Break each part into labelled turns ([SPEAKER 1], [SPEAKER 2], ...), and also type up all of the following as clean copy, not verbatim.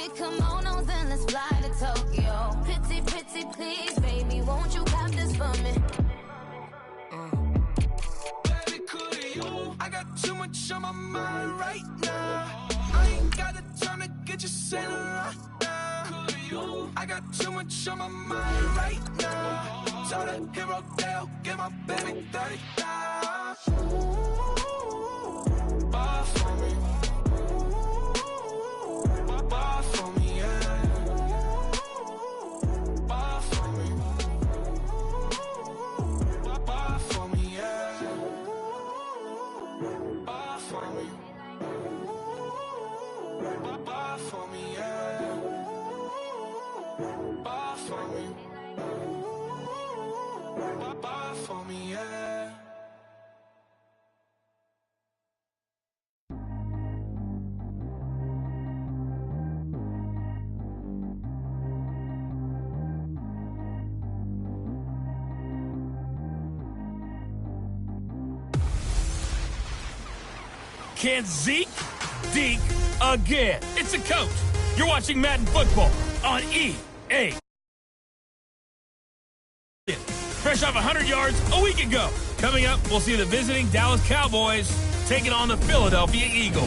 [SPEAKER 1] with kimonos and let's fly to Tokyo. Pretty, pretty, please, baby, won't you have this for me?
[SPEAKER 2] Baby, could you? I got too much on my mind right now. I ain't got the time to get you sailing right now. Could you? I got too much on my mind right now. Tell the hero Dale, get my baby 30 down. Bar for me. Bar for me, yeah. Bar for me. Bar for me, yeah. Bar for me. Bar for me, yeah. Bar for me. Bar for me, yeah.
[SPEAKER 3] Can Zeke deke again? It's a coach. You're watching Madden football on EA. Fresh off 100 yards a week ago. Coming up, we'll see the visiting Dallas Cowboys taking on the Philadelphia Eagles.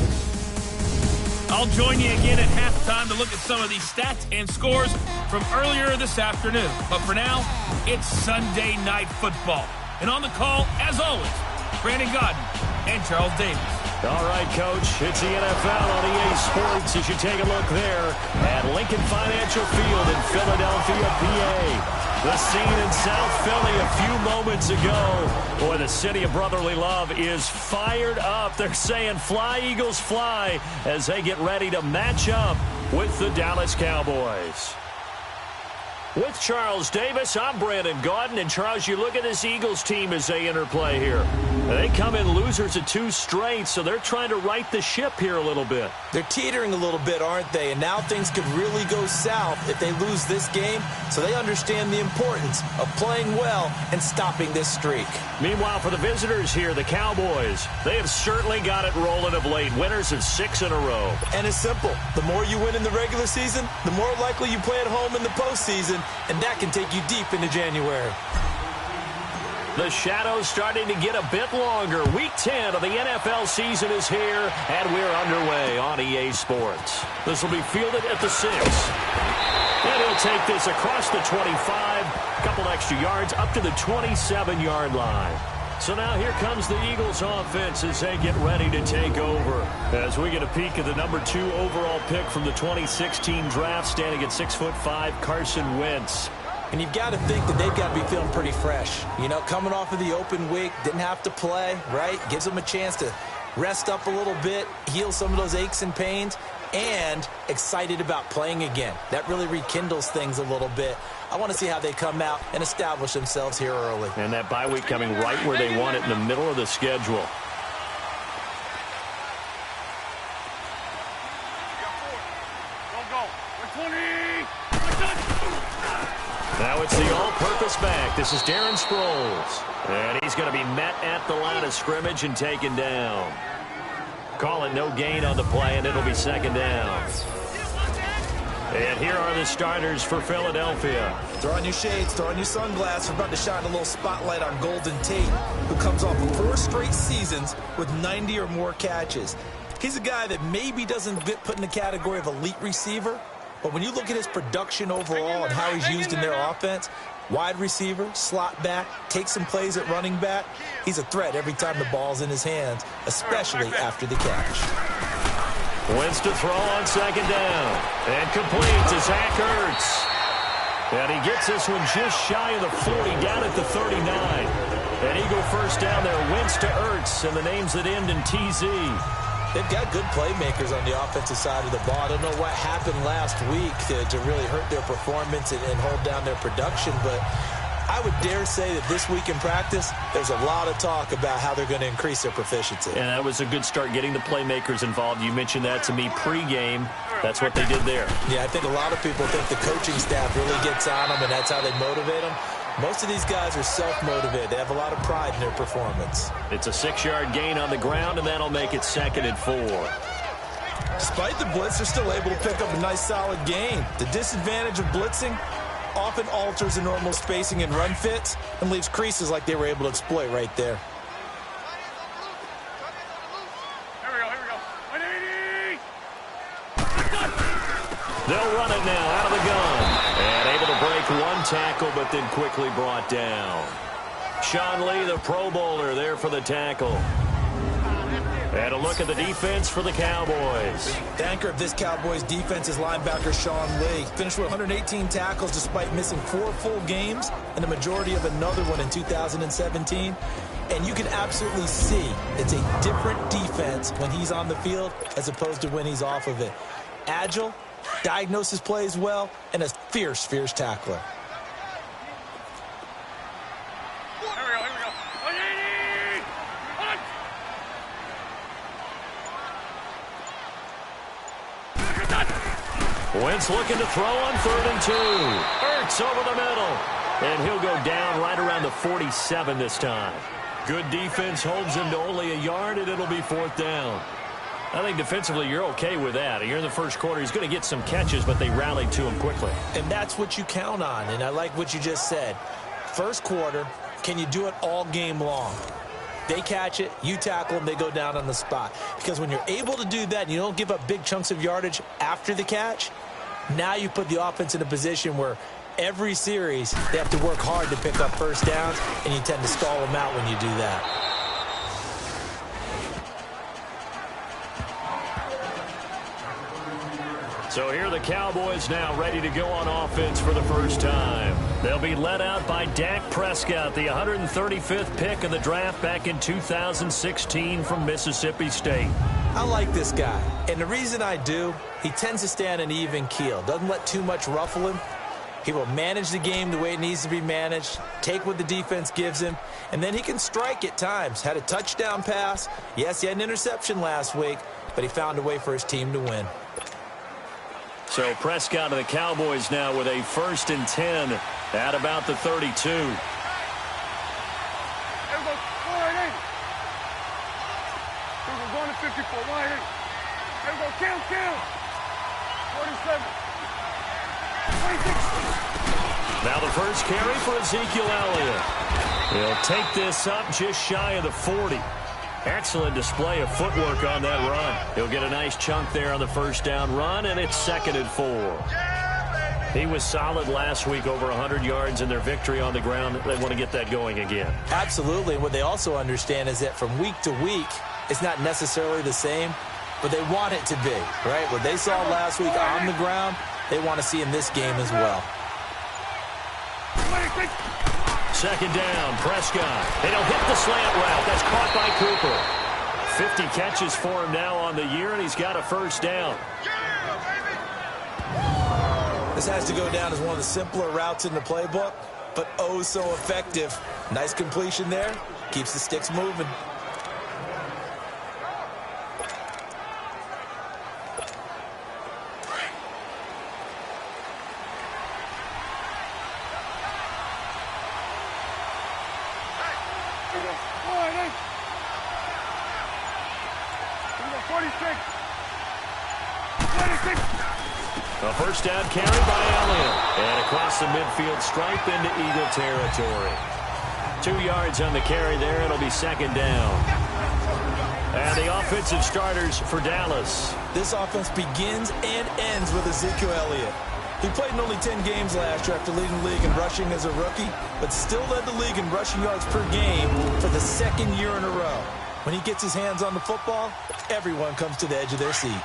[SPEAKER 3] I'll join you again at halftime to look at some of these stats and scores from earlier this afternoon. But for now, it's Sunday Night Football. And on the call, as always, Brandon Godden and Charles Davis.
[SPEAKER 4] All right, Coach, it's the NFL on EA Sports as you take a look there at Lincoln Financial Field in Philadelphia, PA. The scene in South Philly a few moments ago. Boy, the city of brotherly love is fired up. They're saying, fly, Eagles, fly, as they get ready to match up with the Dallas Cowboys. With Charles Davis, I'm Brandon Gaudin. And, Charles, you look at this Eagles team as they interplay here. They come in losers of 2 straight, so they're trying to right the ship here a little bit.
[SPEAKER 5] They're teetering a little bit, aren't they? And now things could really go south if they lose this game, so they understand the importance of playing well and stopping this streak.
[SPEAKER 4] Meanwhile, for the visitors here, the Cowboys, they have certainly got it rolling of late. Winners of 6 in a row.
[SPEAKER 5] And it's simple. The more you win in the regular season, the more likely you play at home in the postseason, and that can take you deep into January.
[SPEAKER 4] The shadow's starting to get a bit longer. Week 10 of the NFL season is here, and we're underway on EA Sports. This will be fielded at the 6. And he'll take this across the 25, a couple extra yards up to the 27-yard line. So now here comes the Eagles offense as they get ready to take over. As we get a peek at the number 2 overall pick from the 2016 draft, standing at 6'5", Carson Wentz.
[SPEAKER 5] And you've got to think that they've got to be feeling pretty fresh. You know, coming off of the open week, didn't have to play, right? Gives them a chance to rest up a little bit, heal some of those aches and pains, and excited about playing again. That really rekindles things a little bit. I want to see how they come out and establish themselves here early.
[SPEAKER 4] And that bye week coming right where they want it, in the middle of the schedule. Now it's the all-purpose back. This is Darren Sproles. And he's going to be met at the line of scrimmage and taken down. Calling no gain on the play, and it'll be 2nd down. And here are the starters for Philadelphia.
[SPEAKER 5] Throw on your shades, throw on your sunglasses. We're about to shine a little spotlight on Golden Tate, who comes off of 4 straight seasons with 90 or more catches. He's a guy that maybe doesn't get put in the category of elite receiver, but when you look at his production overall and how he's used in their offense, wide receiver, slot back, takes some plays at running back, he's a threat every time the ball's in his hands, especially after the catch.
[SPEAKER 4] Wentz to throw on 2nd down. And complete to Zach Ertz. And he gets this one just shy of the 40, down at the 39. An Eagle first down there, Wentz to Ertz, and the names that end in TZ.
[SPEAKER 5] They've got good playmakers on the offensive side of the ball. I don't know what happened last week to really hurt their performance and hold down their production, but I would dare say that this week in practice, there's a lot of talk about how they're going to increase their proficiency.
[SPEAKER 4] And that was a good start, getting the playmakers involved. You mentioned that to me pregame. That's what they did there.
[SPEAKER 5] Yeah, I think a lot of people think the coaching staff really gets on them, and that's how they motivate them. Most of these guys are self-motivated. They have a lot of pride in their performance.
[SPEAKER 4] It's a 6-yard gain on the ground, and that'll make it 2nd and 4.
[SPEAKER 5] Despite the blitz, they're still able to pick up a nice, solid gain. The disadvantage of blitzing often alters the normal spacing and run fits and leaves creases like they were able to exploit right there.
[SPEAKER 4] They'll run it now out of the gun. And able to break one tackle, but then quickly brought down. Sean Lee, the Pro Bowler, there for the tackle. And a look at the defense for the Cowboys.
[SPEAKER 5] The anchor of this Cowboys defense is linebacker Sean Lee. Finished with 118 tackles despite missing 4 full games and the majority of another one in 2017. And you can absolutely see it's a different defense when he's on the field as opposed to when he's off of it. Agile, diagnoses plays well, and a fierce, fierce tackler.
[SPEAKER 4] Wentz looking to throw on 3rd and 2. Ertz over the middle. And he'll go down right around the 47 this time. Good defense holds him to only a yard, and it'll be 4th down. I think defensively you're okay with that. You're in the first quarter. He's going to get some catches, but they rallied to him quickly.
[SPEAKER 5] And that's what you count on, and I like what you just said. First quarter, can you do it all game long? They catch it, you tackle them, they go down on the spot. Because when you're able to do that and you don't give up big chunks of yardage after the catch, now you put the offense in a position where every series they have to work hard to pick up first downs, and you tend to stall them out when you do that.
[SPEAKER 4] So here are the Cowboys now ready to go on offense for the first time. They'll be led out by Dak Prescott, the 135th pick of the draft back in 2016 from Mississippi State.
[SPEAKER 5] I like this guy, and the reason I do, he tends to stay on an even keel. Doesn't let too much ruffle him. He will manage the game the way it needs to be managed, take what the defense gives him, and then he can strike at times. Had a touchdown pass. Yes, he had an interception last week, but he found a way for his team to win.
[SPEAKER 4] So Prescott of the Cowboys now with a 1st and 10 at about the 32.
[SPEAKER 6] There we go. We're going to 54. There we go. Count. 47. 26.
[SPEAKER 4] Now the first carry for Ezekiel Elliott. He'll take this up just shy of the 40. Excellent display of footwork on that run. He'll get a nice chunk there on the first down run, and it's 2nd and 4. He was solid last week, over 100 yards in their victory on the ground. They want to get that going again.
[SPEAKER 5] Absolutely. What they also understand is that from week to week, it's not necessarily the same, but they want it to be, right? What they saw last week on the ground, they want to see in this game as well.
[SPEAKER 4] 2nd down, Prescott. And he'll hit the slant route. That's caught by Cooper. 50 catches for him now on the year, and he's got a first down.
[SPEAKER 5] This has to go down as one of the simpler routes in the playbook, but oh so effective. Nice completion there. Keeps the sticks moving.
[SPEAKER 4] A first down carry by Elliott. And across the midfield stripe into Eagle territory. 2 yards on the carry there. It'll be 2nd down. And the offensive starters for Dallas.
[SPEAKER 5] This offense begins and ends with Ezekiel Elliott. He played in only 10 games last year after leading the league in rushing as a rookie, but still led the league in rushing yards per game for the 2nd year in a row. When he gets his hands on the football, everyone comes to the edge of their seat.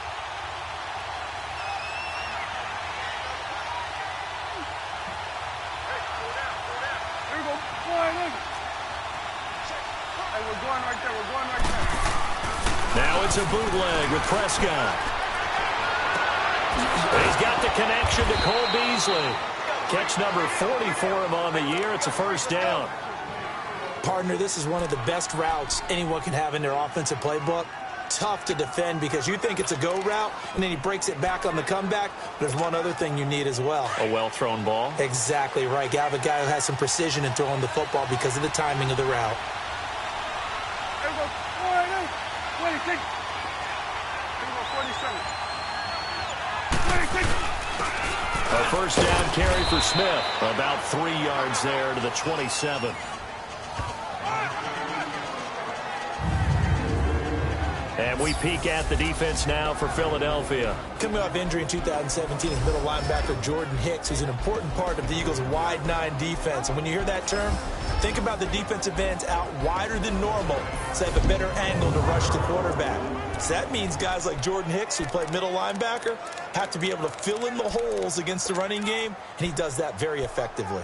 [SPEAKER 4] Now it's a bootleg with Prescott. He's got the connection to Cole Beasley. Catch number 40 for him on the year. It's a first down.
[SPEAKER 5] Partner, this is one of the best routes anyone can have in their offensive playbook. Tough to defend because you think it's a go route, and then he breaks it back on the comeback. There's one other thing you need as well.
[SPEAKER 4] A well-thrown ball.
[SPEAKER 5] Exactly right. You have a guy who has some precision in throwing the football because of the timing of the route.
[SPEAKER 6] 46. 47.
[SPEAKER 4] A first down carry for Smith. About 3 yards there to the 27. And we peek at the defense now for Philadelphia.
[SPEAKER 5] Coming off injury in 2017 is middle linebacker Jordan Hicks, who's an important part of the Eagles' wide 9 defense. And when you hear that term, think about the defensive ends out wider than normal, so they have a better angle to rush the quarterback. So that means guys like Jordan Hicks, who play middle linebacker, have to be able to fill in the holes against the running game, and he does that very effectively.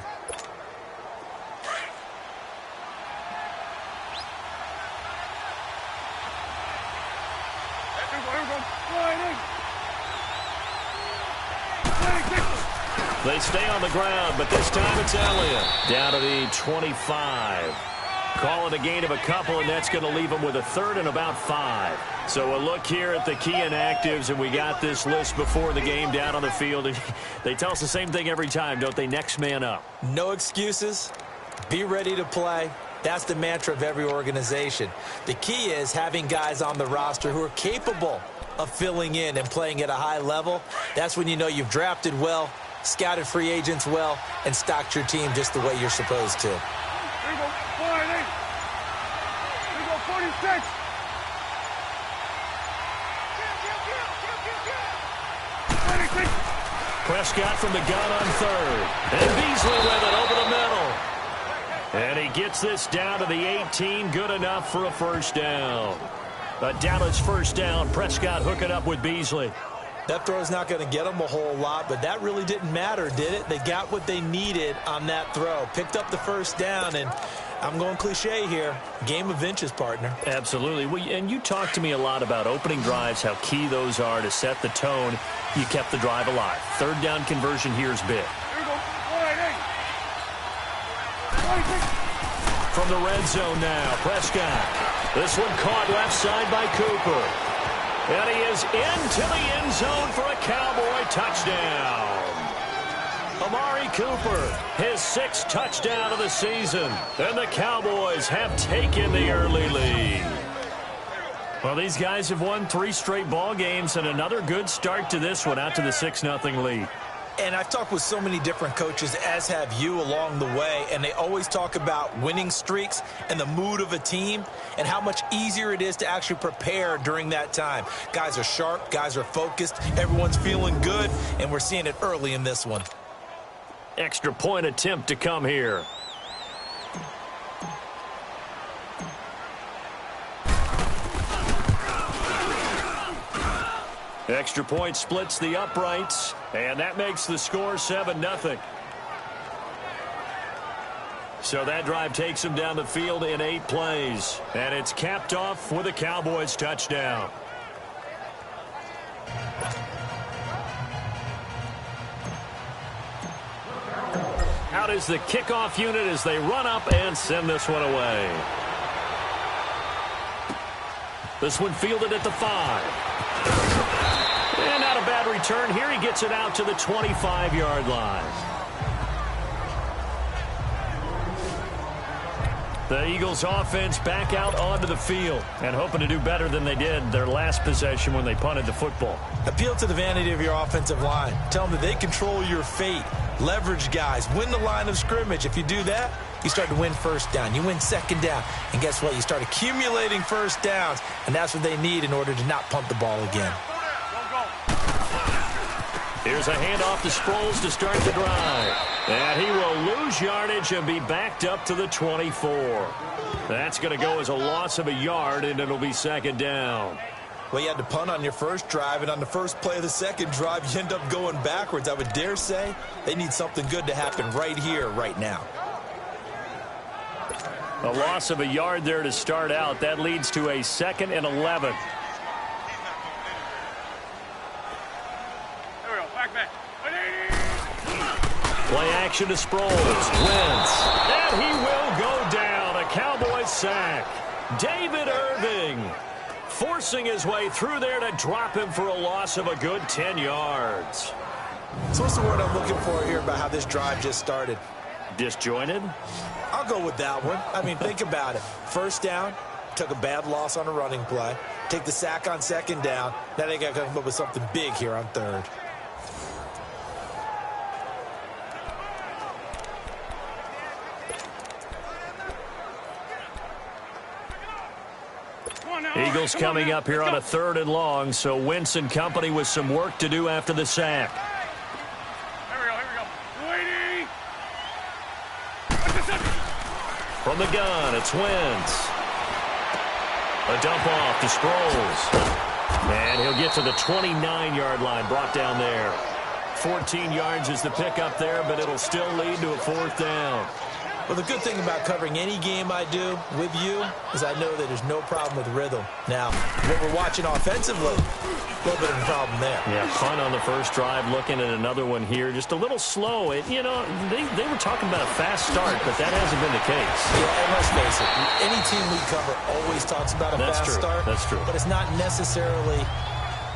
[SPEAKER 4] They stay on the ground, but this time it's Elliott. Down to the 25. Call it a gain of a couple, and that's going to leave them with a third and about 5. So a look here at the key inactives, and we got this list before the game down on the field. And they tell us the same thing every time, don't they? Next man up.
[SPEAKER 5] No excuses. Be ready to play. That's the mantra of every organization. The key is having guys on the roster who are capable of filling in and playing at a high level. That's when you know you've drafted well, scouted free agents well, and stocked your team just the way you're supposed to.
[SPEAKER 6] Here we go, 48. Here we go, 46.
[SPEAKER 4] Prescott from the gun on third. And Beasley with it over the middle. And he gets this down to the 18. Good enough for a first down. A Dallas first down. Prescott hooking up with Beasley.
[SPEAKER 5] That throw's not going to get them a whole lot, but that really didn't matter, did it? They got what they needed on that throw. Picked up the first down, and I'm going cliche here. Game of inches, partner.
[SPEAKER 4] Absolutely. And you talked to me a lot about opening drives, how key those are to set the tone. You kept the drive alive. Third down conversion here is big.
[SPEAKER 6] Here we go, 48. 46.
[SPEAKER 4] From the red zone now, Prescott. This one caught left side by Cooper. And he is into the end zone for a Cowboy touchdown. Amari Cooper, his 6th touchdown of the season. And the Cowboys have taken the early lead. Well, these guys have won 3 straight ball games, and another good start to this one, out to the 6-0 lead.
[SPEAKER 5] And I've talked with so many different coaches, as have you, along the way, and they always talk about winning streaks and the mood of a team and how much easier it is to actually prepare during that time. Guys are sharp, guys are focused, everyone's feeling good, and we're seeing it early in this one.
[SPEAKER 4] Extra point attempt to come here. Extra point splits the uprights, and that makes the score 7-0. So that drive takes them down the field in 8 plays, and it's capped off with a Cowboys touchdown. Out is the kickoff unit as they run up and send this one away. This one fielded at the 5. And not a bad return here. He gets it out to the 25-yard line. The Eagles offense back out onto the field and hoping to do better than they did their last possession when they punted the football.
[SPEAKER 5] Appeal to the vanity of your offensive line. Tell them that they control your fate. Leverage guys. Win the line of scrimmage. If you do that, you start to win first down. You win second down. And guess what? You start accumulating first downs. And that's what they need in order to not punt the ball again.
[SPEAKER 4] Here's a handoff to Sproles to start the drive. And he will lose yardage and be backed up to the 24. That's going to go as a loss of a yard, and it'll be second down.
[SPEAKER 5] Well, you had to punt on your first drive, and on the first play of the second drive, you end up going backwards. I would dare say they need something good to happen right here, right now.
[SPEAKER 4] A loss of a yard there to start out. That leads to a 2nd and 11. Play action to Sproles. Wentz. And he will go down. A Cowboys sack. David Irving forcing his way through there to drop him for a loss of a good 10 yards.
[SPEAKER 5] So what's the word I'm looking for here about how this drive just started?
[SPEAKER 4] Disjointed?
[SPEAKER 5] I'll go with that one. I mean, think about it. First down, took a bad loss on a running play. Take the sack on second down. Now they got to come up with something big here on third.
[SPEAKER 4] Eagles coming up here on a 3rd and long, so Wentz and company with some work to do after the sack.
[SPEAKER 6] Here we go. Waiting.
[SPEAKER 4] From the gun, it's Wentz. A dump off to Sproles. And he'll get to the 29-yard line, brought down there. 14 yards is the pickup there, but it'll still lead to a 4th down.
[SPEAKER 5] Well, the good thing about covering any game I do with you is I know that there's no problem with rhythm. Now, what we're watching offensively, a little bit of a problem there.
[SPEAKER 4] Yeah, punt on the first drive, looking at another one here. Just a little slow. They were talking about a fast start, but that hasn't been the case.
[SPEAKER 5] Yeah, and let's face it, any team we cover always talks about a fast start.
[SPEAKER 4] That's true.
[SPEAKER 5] But it's not necessarily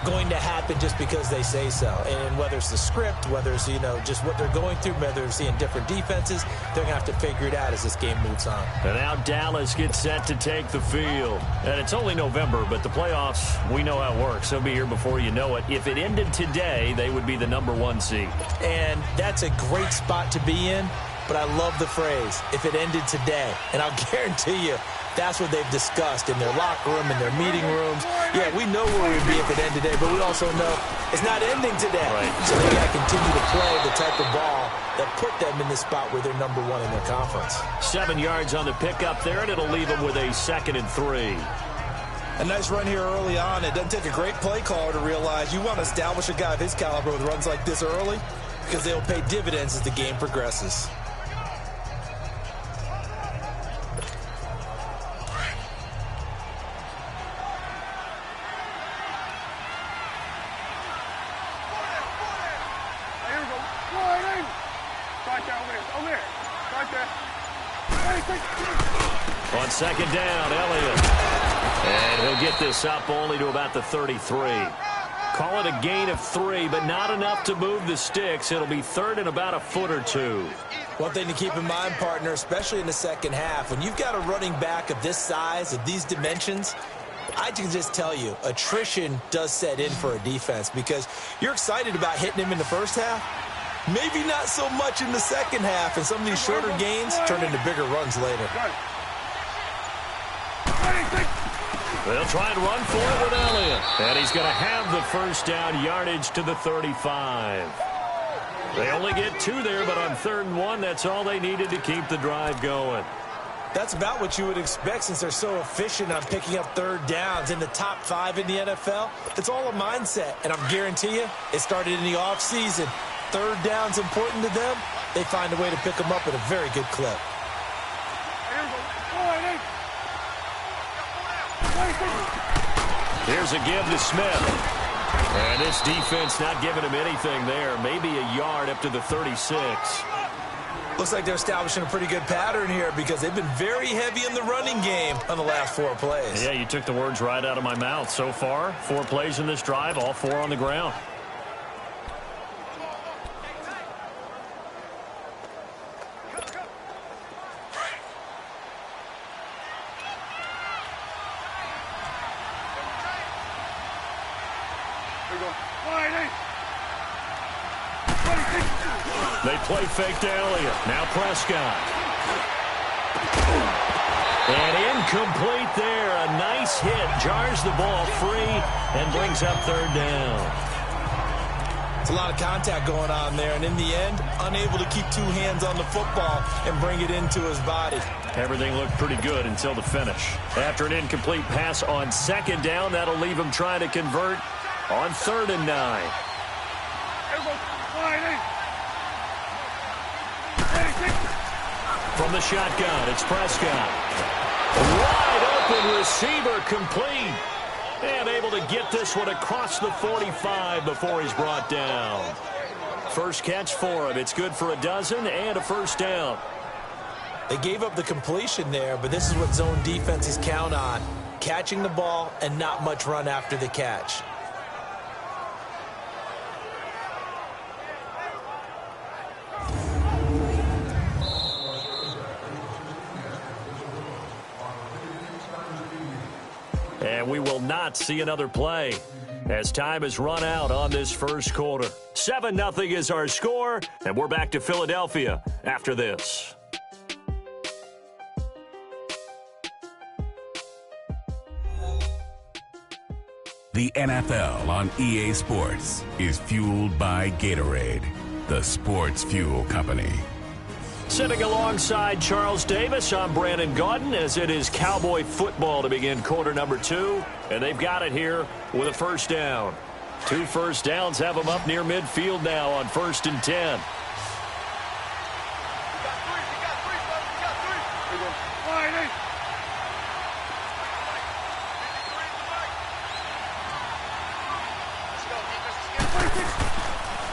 [SPEAKER 5] going to happen just because they say so. And whether it's the script, whether it's, just what they're going through, whether they're seeing different defenses, they're going to have to figure it out as this game moves on.
[SPEAKER 4] And now Dallas gets set to take the field. And it's only November, but the playoffs, we know how it works. They'll be here before you know it. If it ended today, they would be the #1 seed.
[SPEAKER 5] And that's a great spot to be in, but I love the phrase, if it ended today. And I'll guarantee you, that's what they've discussed in their locker room, in their meeting rooms. Yeah, we know where we'd be if it ended today, but we also know it's not ending today.
[SPEAKER 4] Right.
[SPEAKER 5] So they got to continue to play the type of ball that put them in the spot where they're #1 in their conference.
[SPEAKER 4] 7 yards on the pickup there, and it'll leave them with a 2nd and 3.
[SPEAKER 5] A nice run here early on. It doesn't take a great play caller to realize you want to establish a guy of his caliber with runs like this early because they'll pay dividends as the game progresses.
[SPEAKER 4] On 2nd down, Elliott. And he'll get this up only to about the 33. Call it a gain of 3, but not enough to move the sticks. It'll be 3rd and about a foot or 2.
[SPEAKER 5] One thing to keep in mind, partner, especially in the second half, when you've got a running back of this size, of these dimensions, I can just tell you, attrition does set in for a defense because you're excited about hitting him in the first half. Maybe not so much in the second half, and some of these shorter gains turn into bigger runs later.
[SPEAKER 4] They'll try and run for it with Elliott. And he's going to have the first down yardage to the 35. They only get 2 there, but on 3rd and 1, that's all they needed to keep the drive going.
[SPEAKER 5] That's about what you would expect since they're so efficient on picking up 3rd downs in the top 5 in the NFL. It's all a mindset, and I'll guarantee you it started in the offseason. 3rd down's important to them. They find a way to pick them up at a very good clip.
[SPEAKER 4] Here's a give to Smith. And this defense not giving him anything there. Maybe a yard up to the 36.
[SPEAKER 5] Looks like they're establishing a pretty good pattern here because they've been very heavy in the running game on the last 4 plays.
[SPEAKER 4] Yeah, you took the words right out of my mouth. So far, 4 plays in this drive, all 4 on the ground. They play fake to Elliott. Now Prescott. And incomplete there. A nice hit. Jars the ball free and brings up 3rd down.
[SPEAKER 5] It's a lot of contact going on there, and in the end, unable to keep 2 hands on the football and bring it into his body.
[SPEAKER 4] Everything looked pretty good until the finish. After an incomplete pass on 2nd down, that'll leave him trying to convert on 3rd and 9. From the shotgun, it's Prescott. Wide open receiver, complete. And able to get this one across the 45 before he's brought down. First catch for him. It's good for a dozen and a first down.
[SPEAKER 5] They gave up the completion there, but this is what zone defenses count on. Catching the ball and not much run after the catch.
[SPEAKER 4] And we will not see another play as time has run out on this first quarter. 7-0 is our score, and we're back to Philadelphia after this.
[SPEAKER 7] The NFL on EA Sports is fueled by Gatorade, the sports fuel company.
[SPEAKER 4] Sitting alongside Charles Davis, I'm Brandon Gaudin, as it is Cowboy football to begin quarter number 2. And they've got it here with a first down. 2 first downs have them up near midfield now on 1st and 10.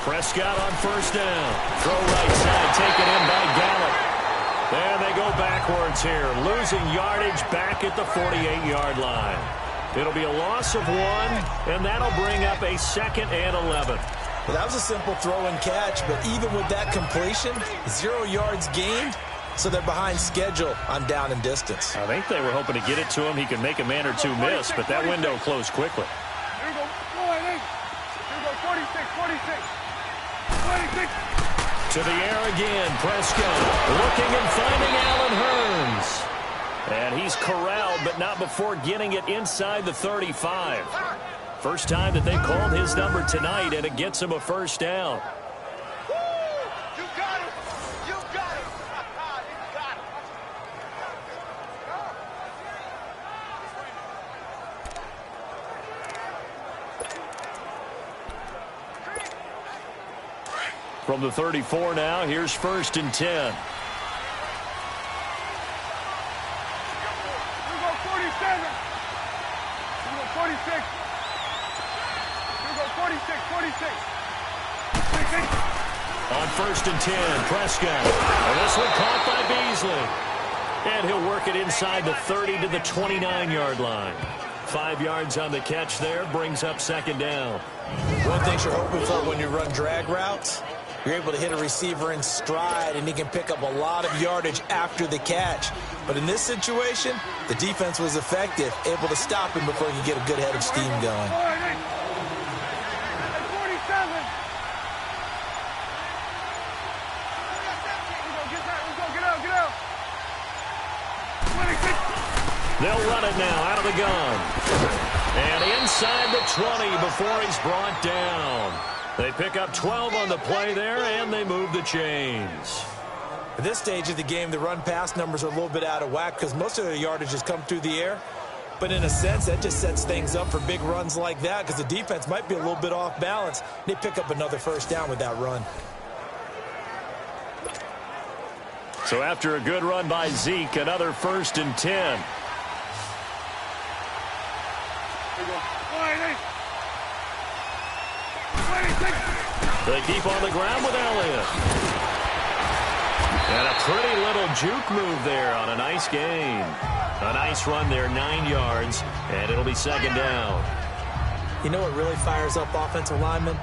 [SPEAKER 4] Prescott on first down. Throw right side, taken in by Gallup. And they go backwards here, losing yardage back at the 48-yard line. It'll be a loss of 1, and that'll bring up a 2nd and 11.
[SPEAKER 5] Well, that was a simple throw and catch, but even with that completion, 0 yards gained, so they're behind schedule on down and distance.
[SPEAKER 4] I think they were hoping to get it to him. He could make a man or two miss, but that window closed quickly.
[SPEAKER 6] Here we go. Here we go. 46.
[SPEAKER 4] To the air again, Prescott looking and finding Allen Hurns. And he's corralled, but not before getting it inside the 35. First time that they've called his number tonight, and it gets him a first down.
[SPEAKER 6] You got it. You got it. You got it.
[SPEAKER 4] From the 34 now, here's 1st and 10.
[SPEAKER 6] Here we go, 47. Here we go, 46. Here we go, 46.
[SPEAKER 4] On 1st and 10, Prescott. And this one caught by Beasley. And he'll work it inside the 30 to the 29-yard line. 5 yards on the catch there, brings up 2nd down.
[SPEAKER 5] One thing you're hoping for when you run drag routes, you're able to hit a receiver in stride, and he can pick up a lot of yardage after the catch. But in this situation, the defense was effective, able to stop him before he could get a good head of steam going.
[SPEAKER 6] 47. Get out. 26.
[SPEAKER 4] They'll run it now out of the gun. And inside the 20 before he's brought down. They pick up 12 on the play there, and they move the chains.
[SPEAKER 5] At this stage of the game, the run-pass numbers are a little bit out of whack because most of their yardage has come through the air. But in a sense, that just sets things up for big runs like that because the defense might be a little bit off balance. They pick up another first down with that run.
[SPEAKER 4] So after a good run by Zeke, another 1st and 10.
[SPEAKER 6] Here we go. 26.
[SPEAKER 4] They keep on the ground with Elliott. And a pretty little juke move there on a nice gain. A nice run there, 9 yards, and it'll be 2nd down.
[SPEAKER 5] You know what really fires up offensive linemen?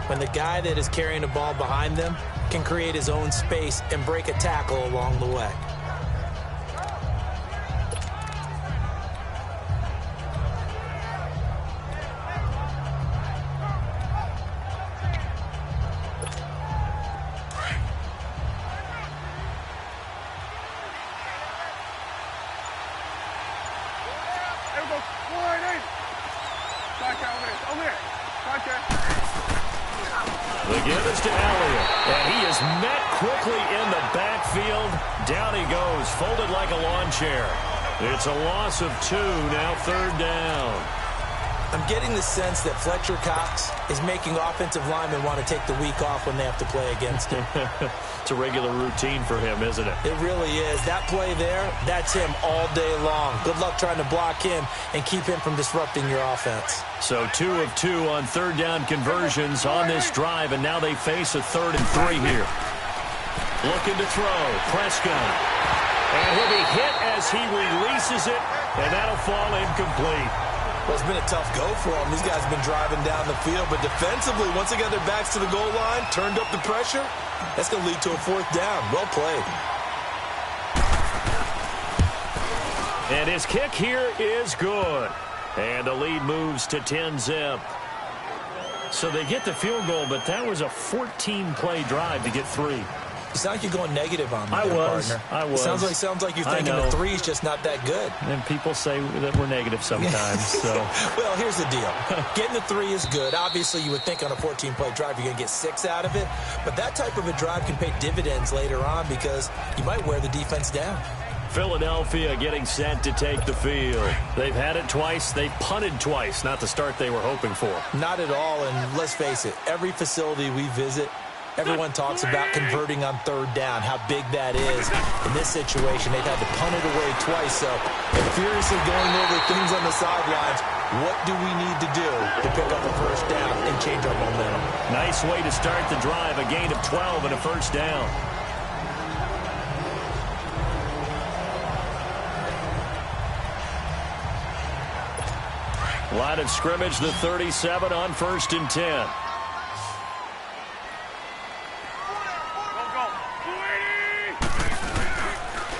[SPEAKER 5] When the guy that is carrying the ball behind them can create his own space and break a tackle along the way.
[SPEAKER 4] The give is to Elliott, and he is met quickly in the backfield. Down he goes, folded like a lawn chair. It's a loss of 2, now 3rd down.
[SPEAKER 5] I'm getting the sense that Fletcher Cox is making offensive linemen want to take the week off when they have to play against him.
[SPEAKER 4] It's a regular routine for him, isn't it?
[SPEAKER 5] It really is. That play there, that's him all day long. Good luck trying to block him and keep him from disrupting your offense.
[SPEAKER 4] So 2 of 2 on 3rd down conversions on this drive, and now they face a 3rd and 3 here. Looking to throw, Prescott. And he'll be hit as he releases it, and that'll fall incomplete.
[SPEAKER 5] Well, it's been a tough go for them. These guys have been driving down the field, but defensively, once they got their backs to the goal line, turned up the pressure, that's going to lead to a 4th down. Well played.
[SPEAKER 4] And his kick here is good. And the lead moves to 10-zip. So they get the field goal, but that was a 14-play drive to get 3.
[SPEAKER 5] You sound like you're going negative on me,
[SPEAKER 4] I was.
[SPEAKER 5] Sounds like you're thinking the three is just not that good.
[SPEAKER 4] And people say that we're negative sometimes. So,
[SPEAKER 5] well, here's the deal. Getting the three is good. Obviously, you would think on a 14-play drive you're going to get 6 out of it. But that type of a drive can pay dividends later on because you might wear the defense down.
[SPEAKER 4] Philadelphia getting set to take the field. They've had it twice. They've punted twice. Not the start they were hoping for.
[SPEAKER 5] Not at all. And let's face it, every facility we visit, everyone talks about converting on 3rd down, how big that is. In this situation, they've had to punt it away twice. So they're furiously going over things on the sidelines. What do we need to do to pick up a 1st down and change our momentum?
[SPEAKER 4] Nice way to start the drive. A gain of 12 and a 1st down. Line of scrimmage, the 37 on 1st and 10.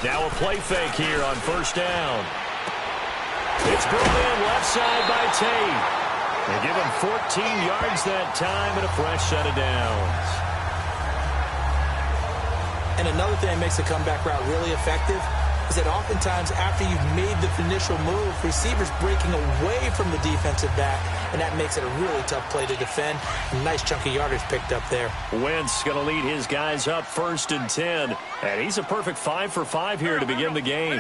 [SPEAKER 4] Now a play fake here on 1st down. It's brought in left side by Tate. They give him 14 yards that time and a fresh set of downs.
[SPEAKER 5] And another thing that makes the comeback route really effective is that oftentimes after you've made the initial move, receivers breaking away from the defensive back, and that makes it a really tough play to defend. A nice chunky yardage picked up there.
[SPEAKER 4] Wentz going to lead his guys up 1st and 10, and he's a perfect 5 for 5 here to begin the game.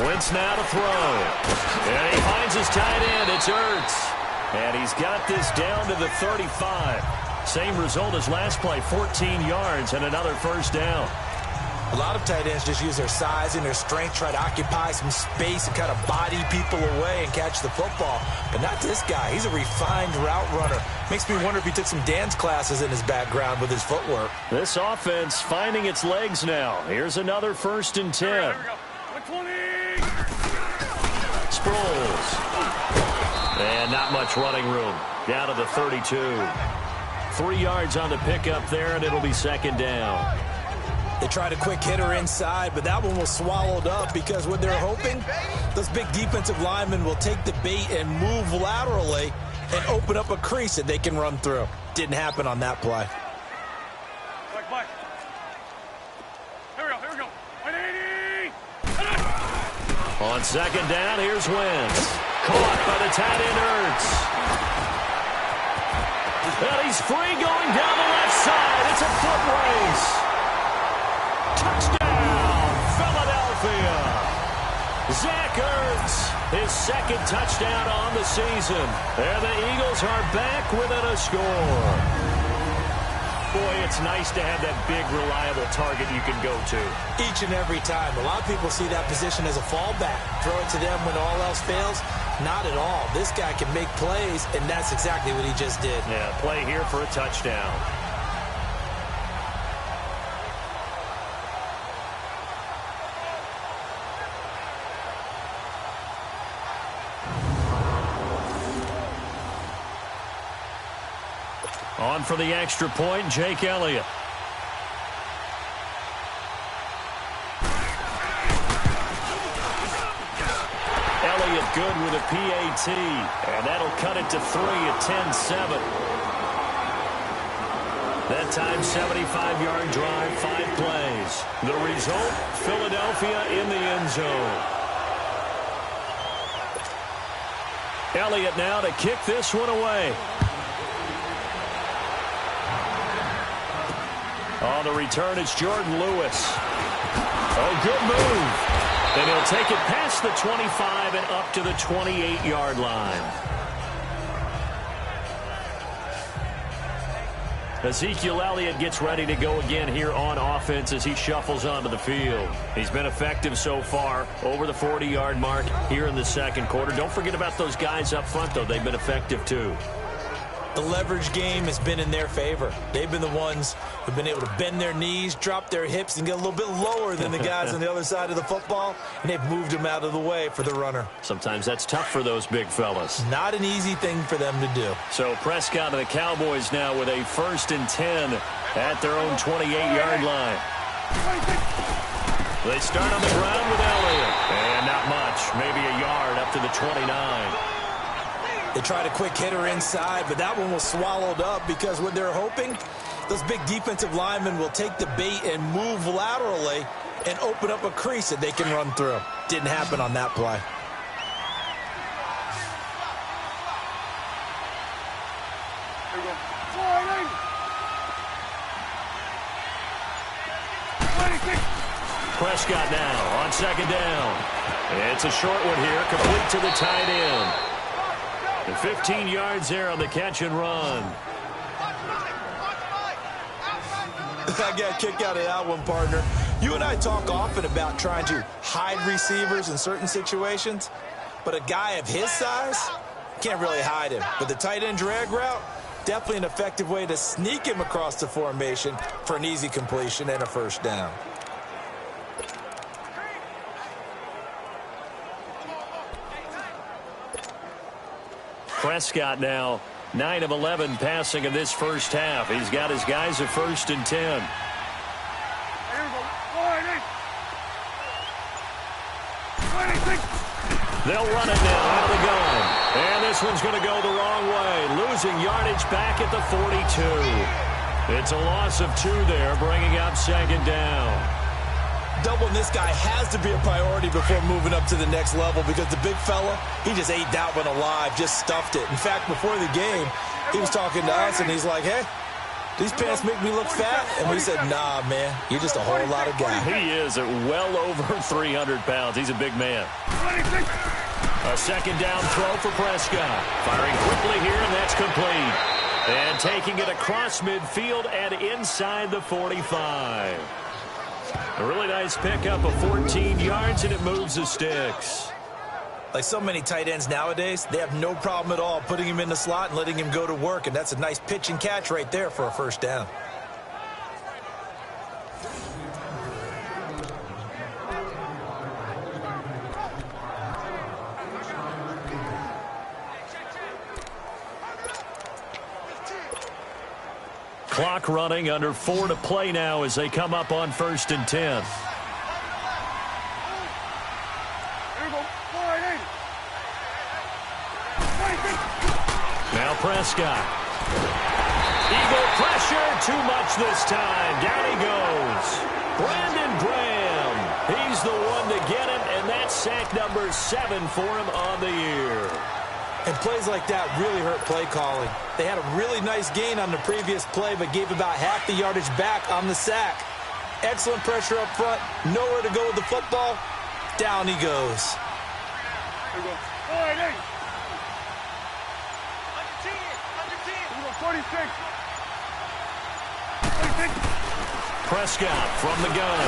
[SPEAKER 4] Wentz now to throw, and he finds his tight end. It's Ertz, and he's got this down to the 35. Same result as last play, 14 yards and another 1st down.
[SPEAKER 5] A lot of tight ends just use their size and their strength, try to occupy some space and kind of body people away and catch the football. But not this guy. He's a refined route runner. Makes me wonder if he took some dance classes in his background with his footwork.
[SPEAKER 4] This offense finding its legs now. Here's another 1st and 10.
[SPEAKER 6] Here we go. 20.
[SPEAKER 4] Sproles. And not much running room. Down to the 32. 3 yards on the pickup there, and it'll be 2nd down.
[SPEAKER 5] They tried a quick hitter inside, but that one was swallowed up because what they're hoping, those big defensive linemen will take the bait and move laterally and open up a crease that they can run through. Didn't happen on that play.
[SPEAKER 6] Black. Here we go. 180.
[SPEAKER 4] On 2nd down, here's Wentz. Caught by the tight end Ertz. And he's free going down the left side. It's a foot race. Touchdown, Philadelphia. Zach Ertz, his 2nd touchdown on the season. And the Eagles are back within a score. Boy, it's nice to have that big, reliable target you can go to.
[SPEAKER 5] Each and every time. A lot of people see that position as a fallback. Throw it to them when all else fails. Not at all. This guy can make plays, and that's exactly what he just did.
[SPEAKER 4] Yeah, play here for a touchdown. On for the extra point, Jake Elliott. Elliott good with a PAT, and that'll cut it to 3 at 10-7. That time, 75-yard drive, 5 plays. The result, Philadelphia in the end zone. Elliott now to kick this one away. On the return, it's Jordan Lewis. Oh, good move. And he'll take it past the 25 and up to the 28-yard line. Ezekiel Elliott gets ready to go again here on offense as he shuffles onto the field. He's been effective so far, over the 40-yard mark here in the 2nd quarter. Don't forget about those guys up front, though. They've been effective, too.
[SPEAKER 5] The leverage game has been in their favor. They've been the ones who've been able to bend their knees, drop their hips, and get a little bit lower than the guys on the other side of the football, and they've moved them out of the way for the runner.
[SPEAKER 4] Sometimes that's tough for those big fellas.
[SPEAKER 5] Not an easy thing for them to do.
[SPEAKER 4] So Prescott and the Cowboys now with a 1st and 10 at their own 28-yard line. They start on the ground with Elliott, and not much, maybe a yard up to the 29.
[SPEAKER 5] They tried a quick hitter inside, but that one was swallowed up because what they're hoping Those big defensive linemen will take the bait and move laterally and open up a crease that they can run through. Didn't happen on that play.
[SPEAKER 6] Here we go. 26.
[SPEAKER 4] Prescott now on second down. It's a short one here, complete to the tight end. And 15 yards there on the catch and run.
[SPEAKER 5] I got a kick out of that one, partner. You and I talk often about trying to hide receivers in certain situations, but a guy of his size can't really hide him. But the tight end drag route, definitely an effective way to sneak him across the formation for an easy completion and a first down.
[SPEAKER 4] Prescott now 9 of 11 passing in this first half. He's got his guys at 1st and 10.
[SPEAKER 6] Here we go. 26.
[SPEAKER 4] They'll run it now out of the gun. And this one's going to go the wrong way. Losing yardage back at the 42. It's a loss of 2 there, bringing up second down.
[SPEAKER 5] Doubling this guy has to be a priority before moving up to the next level because the big fella, he just ate that one alive, just stuffed it. In fact, before the game, he was talking to us, and he's like, hey, these pants make me look fat? And we said, nah, man, you're just a whole lot of guy.
[SPEAKER 4] He is at well over 300 pounds. He's a big man.
[SPEAKER 6] 26.
[SPEAKER 4] A second down throw for Prescott. Firing quickly here, and that's complete. And taking it across midfield and inside the 45. A really nice pickup of 14 yards, and it moves the sticks.
[SPEAKER 5] Like so many tight ends nowadays, they have no problem at all putting him in the slot and letting him go to work, and that's a nice pitch and catch right there for a first down.
[SPEAKER 4] Clock running, under 4 to play now as they come up on 1st and 10.
[SPEAKER 6] Here we go. 480. 26.
[SPEAKER 4] Now Prescott. Eagle pressure, too much this time. Down he goes. Brandon Graham. He's the one to get him, and that's sack number 7 for him on the year.
[SPEAKER 5] And plays like that really hurt play calling. They had a really nice gain on the previous play, but gave about half the yardage back on the sack. Excellent pressure up front. Nowhere to go with the football. Down he goes.
[SPEAKER 6] Here we go. 480. 110. Here we go. 46. 26.
[SPEAKER 4] Prescott from the gun.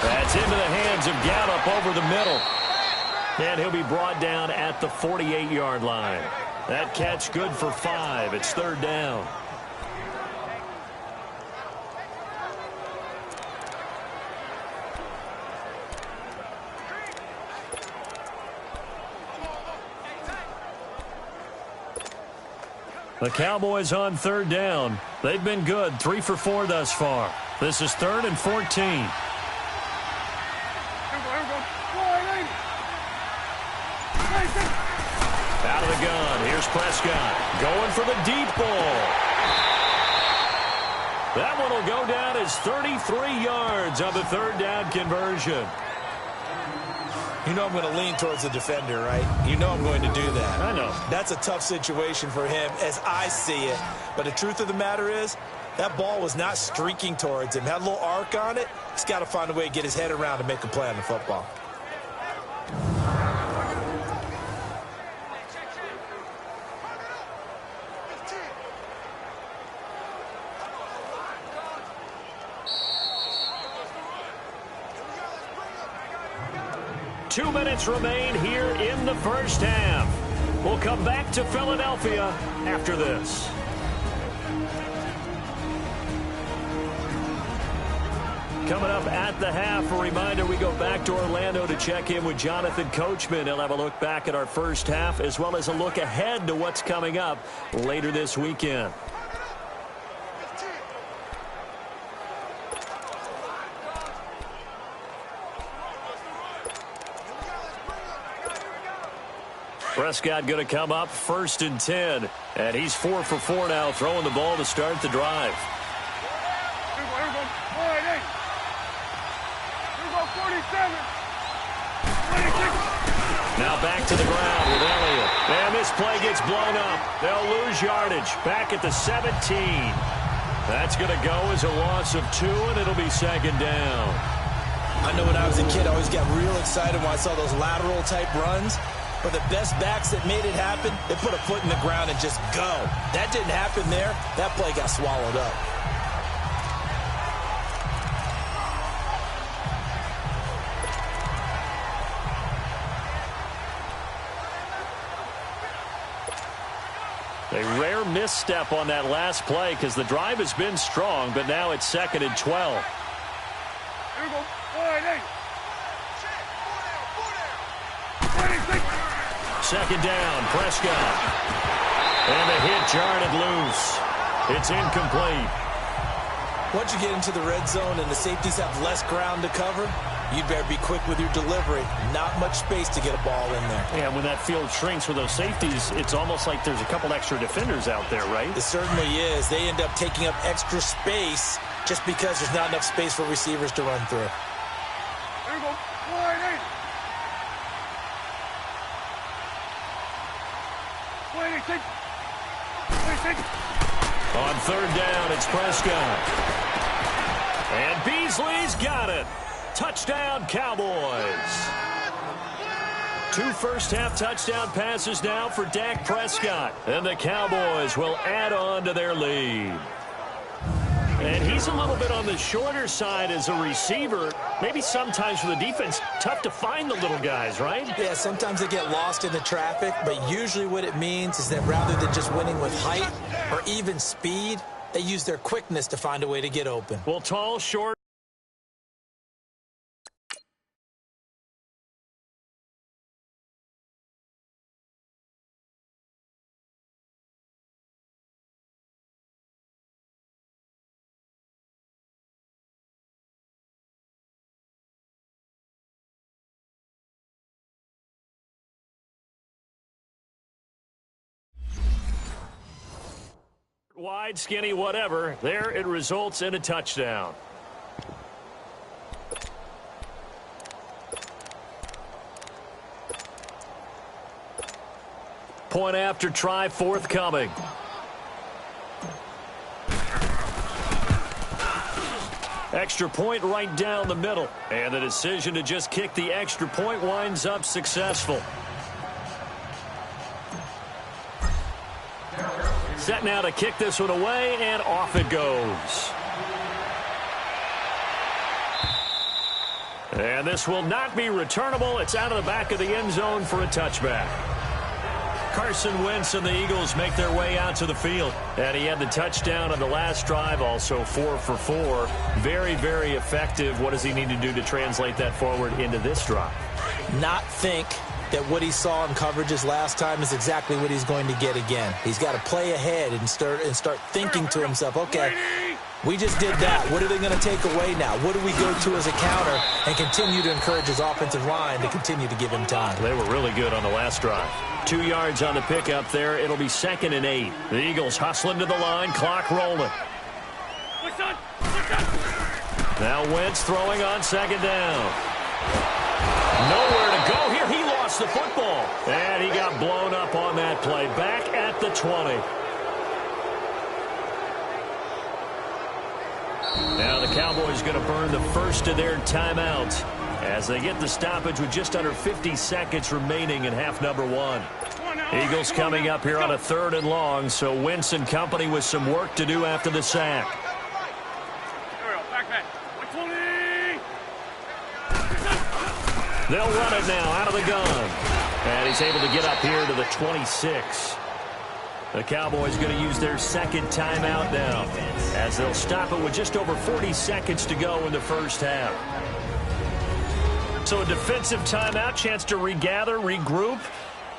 [SPEAKER 4] That's into the hands of Gallup over the middle. And he'll be brought down at the 48-yard line. That catch good for 5. It's 3rd down. The Cowboys on 3rd down. They've been good, 3 for 4 thus far. This is 3rd and 14. Out of the gun, here's Prescott. Going for the deep ball. That one will go down as 33 yards on the 3rd down conversion.
[SPEAKER 5] You know I'm going to lean towards the defender, right? You know I'm going to do that.
[SPEAKER 4] I know.
[SPEAKER 5] That's a tough situation for him as I see it. But the truth of the matter is, that ball was not streaking towards him. Had a little arc on it. He's got to find a way to get his head around and make a play on the football.
[SPEAKER 4] Two minutes remain here in the first half. We'll come back to Philadelphia after this. Coming up at the half, a reminder, we go back to Orlando to check in with Jonathan Coachman. He'll have a look back at our first half as well as a look ahead to what's coming up later this weekend. Prescott going to come up 1st and 10, and he's 4 for 4 now, throwing the ball to start the drive.
[SPEAKER 6] go. 1-8. Here we go, 47. 26.
[SPEAKER 4] Now back to the ground with Elliott. And this play gets blown up. They'll lose yardage. Back at the 17. That's going to go as a loss of 2, and it'll be second down.
[SPEAKER 5] I know when I was a kid, I always got real excited when I saw those lateral-type runs. But the best backs that made it happen, they put a foot in the ground and just go. That didn't happen there. That play got swallowed up.
[SPEAKER 4] A rare misstep on that last play because the drive has been strong, but now it's 2nd and 12.
[SPEAKER 6] Here we go. 1-8. 26.
[SPEAKER 4] Second down, Prescott. And the hit jarred it loose. It's incomplete.
[SPEAKER 5] Once you get into the red zone and the safeties have less ground to cover, you better be quick with your delivery. Not much space to get a ball in there.
[SPEAKER 4] Yeah, when that field shrinks with those safeties, it's almost like there's a couple extra defenders out there, right?
[SPEAKER 5] It certainly is. They end up taking up extra space just because there's not enough space for receivers to run through.
[SPEAKER 6] Here we go. 1-8. 26. 26.
[SPEAKER 4] On third down, it's Prescott. And Beasley's got it. Touchdown, Cowboys. 2 first-half touchdown passes now for Dak Prescott. And the Cowboys will add on to their lead. And he's a little bit on the shorter side as a receiver. Maybe sometimes for the defense, tough to find the little guys, right?
[SPEAKER 5] Yeah, sometimes they get lost in the traffic, but usually what it means is that rather than just winning with height or even speed, they use their quickness to find a way to get open.
[SPEAKER 4] Well, tall, short. Wide, skinny, whatever. There it results in a touchdown. Point after try forthcoming. Extra point right down the middle. And the decision to just kick the extra point winds up successful. Set now to kick this one away, and off it goes. And this will not be returnable. It's out of the back of the end zone for a touchback. Carson Wentz and the Eagles make their way out to the field. And he had the touchdown on the last drive, also 4 for 4. Very, very effective. What does he need to do to translate that forward into this drive?
[SPEAKER 5] Not think that what he saw in coverages last time is exactly what he's going to get again. He's got to play ahead and start thinking to himself, okay, we just did that. What are they going to take away now? What do we go to as a counter? And continue to encourage his offensive line to continue to give him time.
[SPEAKER 4] They were really good on the last drive. 2 yards on the pickup there. It'll be 2nd and 8. The Eagles hustling to the line, clock rolling. Now Wentz throwing on 2nd down. Nowhere to go here. He lost the football. And he got blown up on that play. Back at the 20. Now the Cowboys going to burn the first of their timeouts as they get the stoppage with just under 50 seconds remaining in half number 1. Eagles coming up here on a 3rd and long, so Wentz and company with some work to do after the sack. They'll run it now out of the gun. And he's able to get up here to the 26. The Cowboys going to use their 2nd timeout now as they'll stop it with just over 40 seconds to go in the first half. So a defensive timeout, chance to regather, regroup,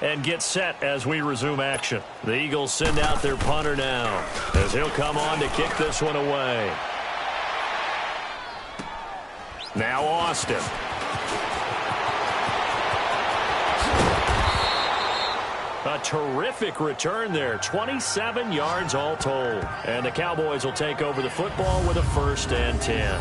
[SPEAKER 4] and get set as we resume action. The Eagles send out their punter now as he'll come on to kick this one away. Now Austin. A terrific return there. 27 yards all told. And the Cowboys will take over the football with a 1st and 10.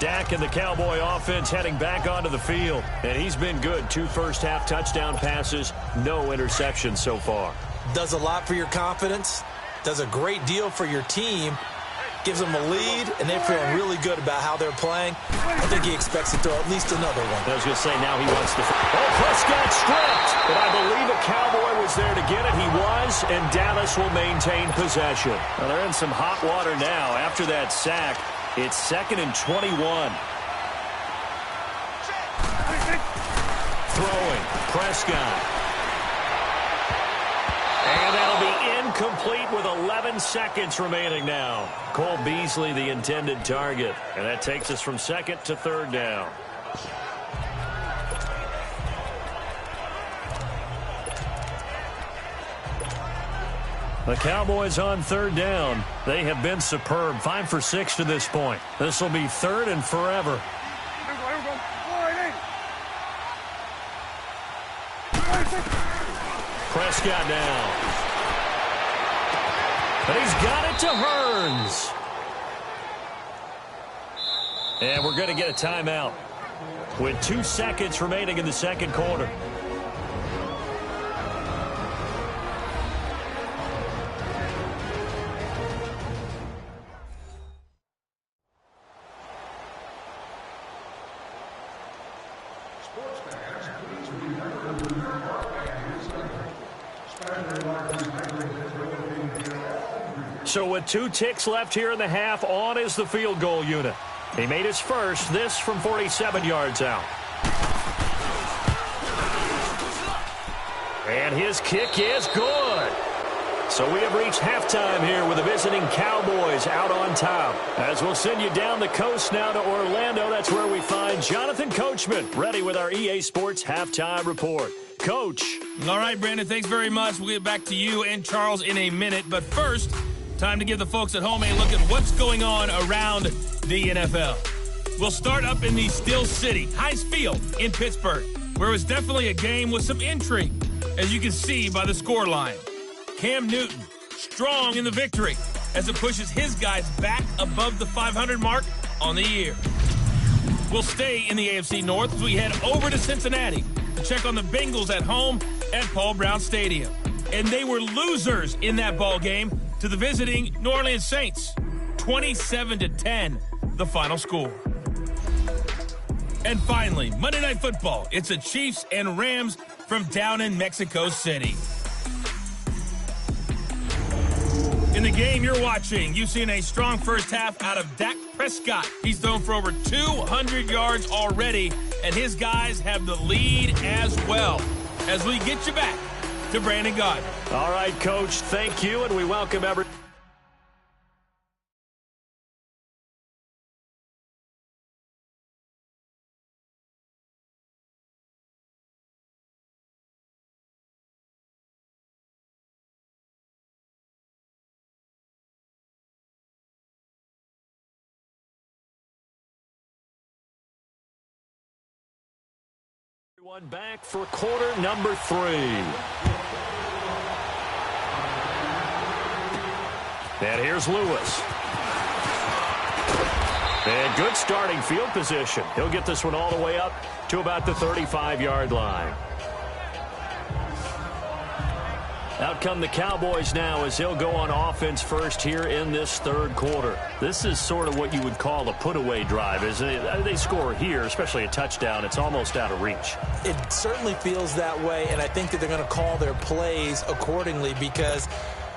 [SPEAKER 4] Dak and the Cowboy offense heading back onto the field. And he's been good. 2 first-half touchdown passes, no interceptions so far.
[SPEAKER 5] Does a lot for your confidence, does a great deal for your team, gives them a lead, and they're feeling really good about how they're playing. I think he expects to throw at least another one.
[SPEAKER 4] I was going to say, now he wants to... Oh, Prescott stripped! But I believe a Cowboy was there to get it. He was, and Dallas will maintain possession. Well, they're in some hot water now. After that sack, it's 2nd and 21. Throwing, Prescott. And that'll be incomplete with 11 seconds remaining now. Cole Beasley, the intended target. And that takes us from 2nd to 3rd down. The Cowboys on 3rd down. They have been superb. 5 for 6 to this point. This will be 3rd and forever. Prescott down. And he's got it to Hearns. And we're going to get a timeout with 2 seconds remaining in the 2nd quarter. So with 2 ticks left here in the half, on is the field goal unit. He made his first, this from 47 yards out. And his kick is good. So we have reached halftime here with the visiting Cowboys out on top. As we'll send you down the coast now to Orlando, that's where we find Jonathan Coachman, ready with our EA Sports Halftime Report. Coach.
[SPEAKER 3] All right, Brandon, thanks very much. We'll get back to you and Charles in a minute. But first, time to give the folks at home a look at what's going on around the NFL. We'll start up in the Steel City, Heinz Field in Pittsburgh, where it was definitely a game with some intrigue, as you can see by the scoreline. Cam Newton, strong in the victory, as it pushes his guys back above the 500 mark on the year. We'll stay in the AFC North as we head over to Cincinnati to check on the Bengals at home at Paul Brown Stadium. And they were losers in that ball game to the visiting New Orleans Saints. 27-10, the final score. And finally, Monday Night Football. It's the Chiefs and Rams from down in Mexico City. In the game you're watching, you've seen a strong first half out of Dak Prescott. He's thrown for over 200 yards already, and his guys have the lead as well. As we get you back to Brandon Gaudin.
[SPEAKER 4] All right, Coach, thank you, and we welcome everyone. Everyone back for quarter number 3. And here's Lewis. And good starting field position. He'll get this one all the way up to about the 35-yard line. Out come the Cowboys now as they'll go on offense first here in this 3rd quarter. This is sort of what you would call a put-away drive. As they score here, especially a touchdown, it's almost out of reach.
[SPEAKER 5] It certainly feels that way, and I think that they're going to call their plays accordingly, because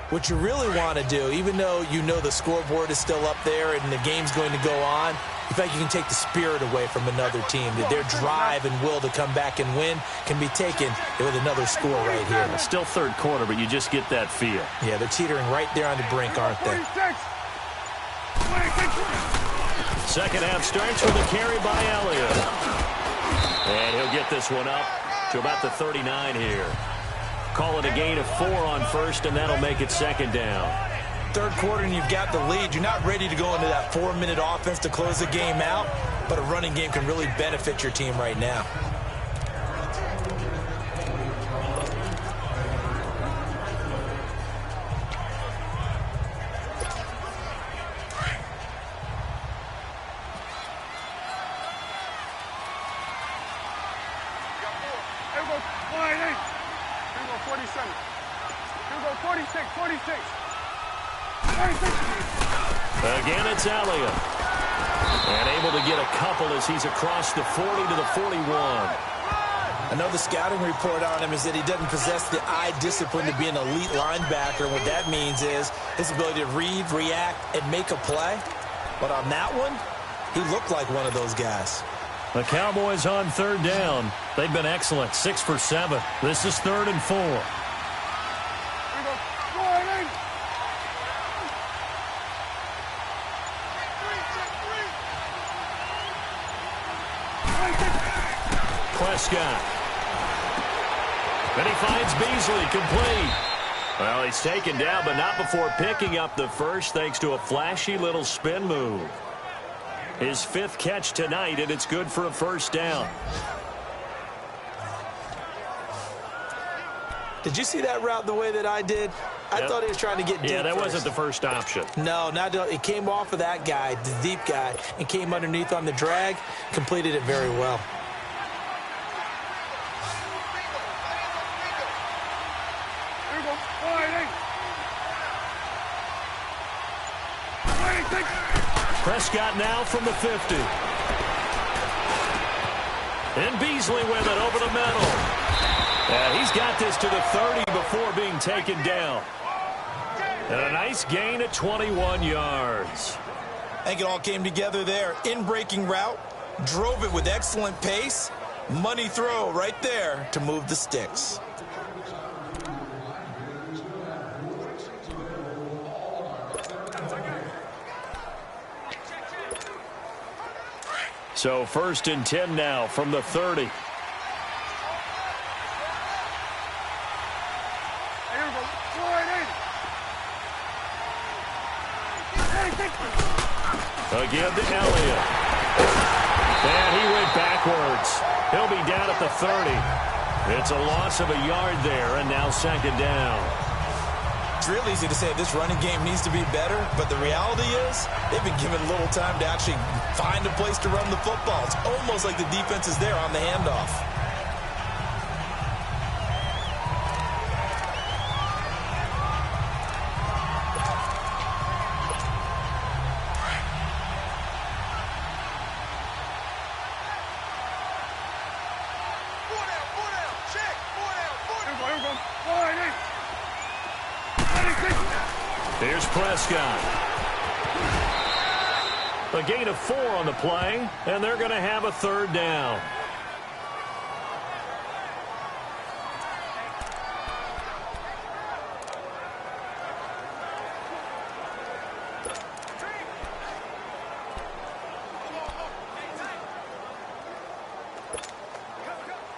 [SPEAKER 5] what you really want to do, even though you know the scoreboard is still up there and the game's going to go on, in fact, you can take the spirit away from another team. That their drive and will to come back and win can be taken with another score right here.
[SPEAKER 4] It's still 3rd quarter, but you just get that feel.
[SPEAKER 5] Yeah, they're teetering right there on the brink, aren't they?
[SPEAKER 4] 2nd half starts with a carry by Elliott. And he'll get this one up to about the 39 here. Call it a gain of 4 on first, and that'll make it second down.
[SPEAKER 5] Third quarter and you've got the lead. You're not ready to go into that 4-minute offense to close the game out, but a running game can really benefit your team right now.
[SPEAKER 6] Here we go, 47. Here we go, 46, 46.
[SPEAKER 4] Again, it's Elliott. And able to get a couple as he's across the 40 to the 41.
[SPEAKER 5] I know the scouting report on him is that he doesn't possess the eye discipline to be an elite linebacker. What that means is his ability to read, react, and make a play. But on that one, he looked like one of those guys.
[SPEAKER 4] The Cowboys on third down. They've been excellent, 6 for 7. This is 3rd and 4. Prescott. And he finds Beasley complete. Well, he's taken down, but not before picking up the first thanks to a flashy little spin move. His 5th catch tonight, and it's good for a first down.
[SPEAKER 5] Did you see that route the way that I did? I thought he was trying to get deep.
[SPEAKER 4] Yeah, that
[SPEAKER 5] first.
[SPEAKER 4] wasn't the first option.
[SPEAKER 5] No, it came off of that guy, the deep guy, and came underneath on the drag, completed it very well.
[SPEAKER 4] Prescott now from the 50. And Beasley with it over the middle. And he's got this to the 30 before being taken down. And a nice gain of 21 yards.
[SPEAKER 5] I think it all came together there. In-breaking route, drove it with excellent pace. Money throw right there to move the sticks.
[SPEAKER 4] So 1st and 10 now from the 30. Again to Elliott. And he went backwards. He'll be down at the 30. It's a loss of a yard there, and now second down.
[SPEAKER 5] It's real easy to say this running game needs to be better, but the reality is they've been given little time to actually find a place to run the football. It's almost like the defense is there on the handoff.
[SPEAKER 4] Here's Prescott. A gain of 4 on the play, and they're going to have a third down.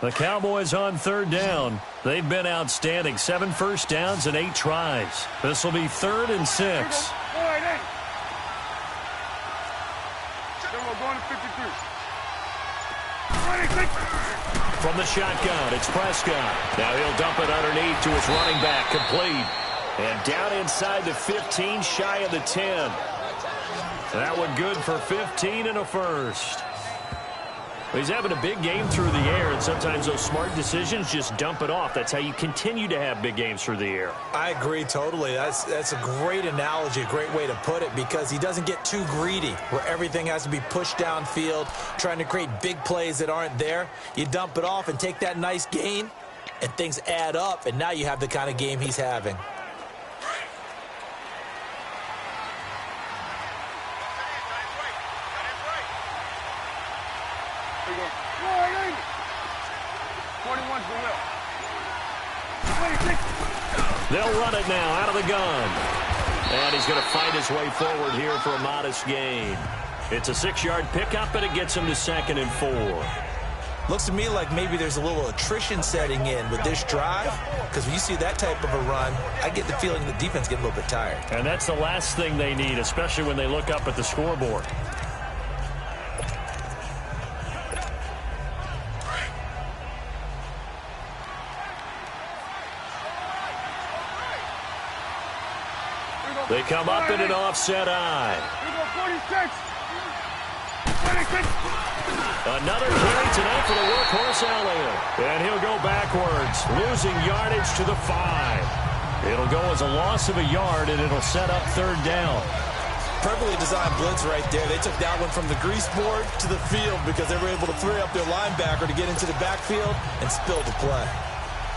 [SPEAKER 4] The Cowboys on third down. They've been outstanding. 7 first downs and 8 tries. This will be 3rd and 6. From the shotgun, it's Prescott. Now he'll dump it underneath to his running back, complete. And down inside the 15, shy of the 10. That one good for 15 and a first. He's having a big game through the air, and sometimes those smart decisions just dump it off. That's how you continue to have big games through the air.
[SPEAKER 5] I agree totally. That's a great analogy, a great way to put it, because he doesn't get too greedy where everything has to be pushed downfield, trying to create big plays that aren't there. You dump it off and take that nice gain, and things add up, and now you have the kind of game he's having.
[SPEAKER 4] They'll run it now out of the gun. And he's going to fight his way forward here for a modest gain. It's a 6-yard pickup, and it gets him to 2nd and 4.
[SPEAKER 5] Looks to me like maybe there's a little attrition setting in with this drive, because when you see that type of a run, I get the feeling the defense getting a little bit tired.
[SPEAKER 4] And that's the last thing they need, especially when they look up at the scoreboard. They come up in an offset eye.
[SPEAKER 6] Here we go, 46. 26.
[SPEAKER 4] Another carry tonight for the workhorse alley-oop. And he'll go backwards, losing yardage to the 5. It'll go as a loss of a yard, and it'll set up third down.
[SPEAKER 5] Perfectly designed blitz right there. They took that one from the grease board to the field because they were able to free up their linebacker to get into the backfield and spill the play.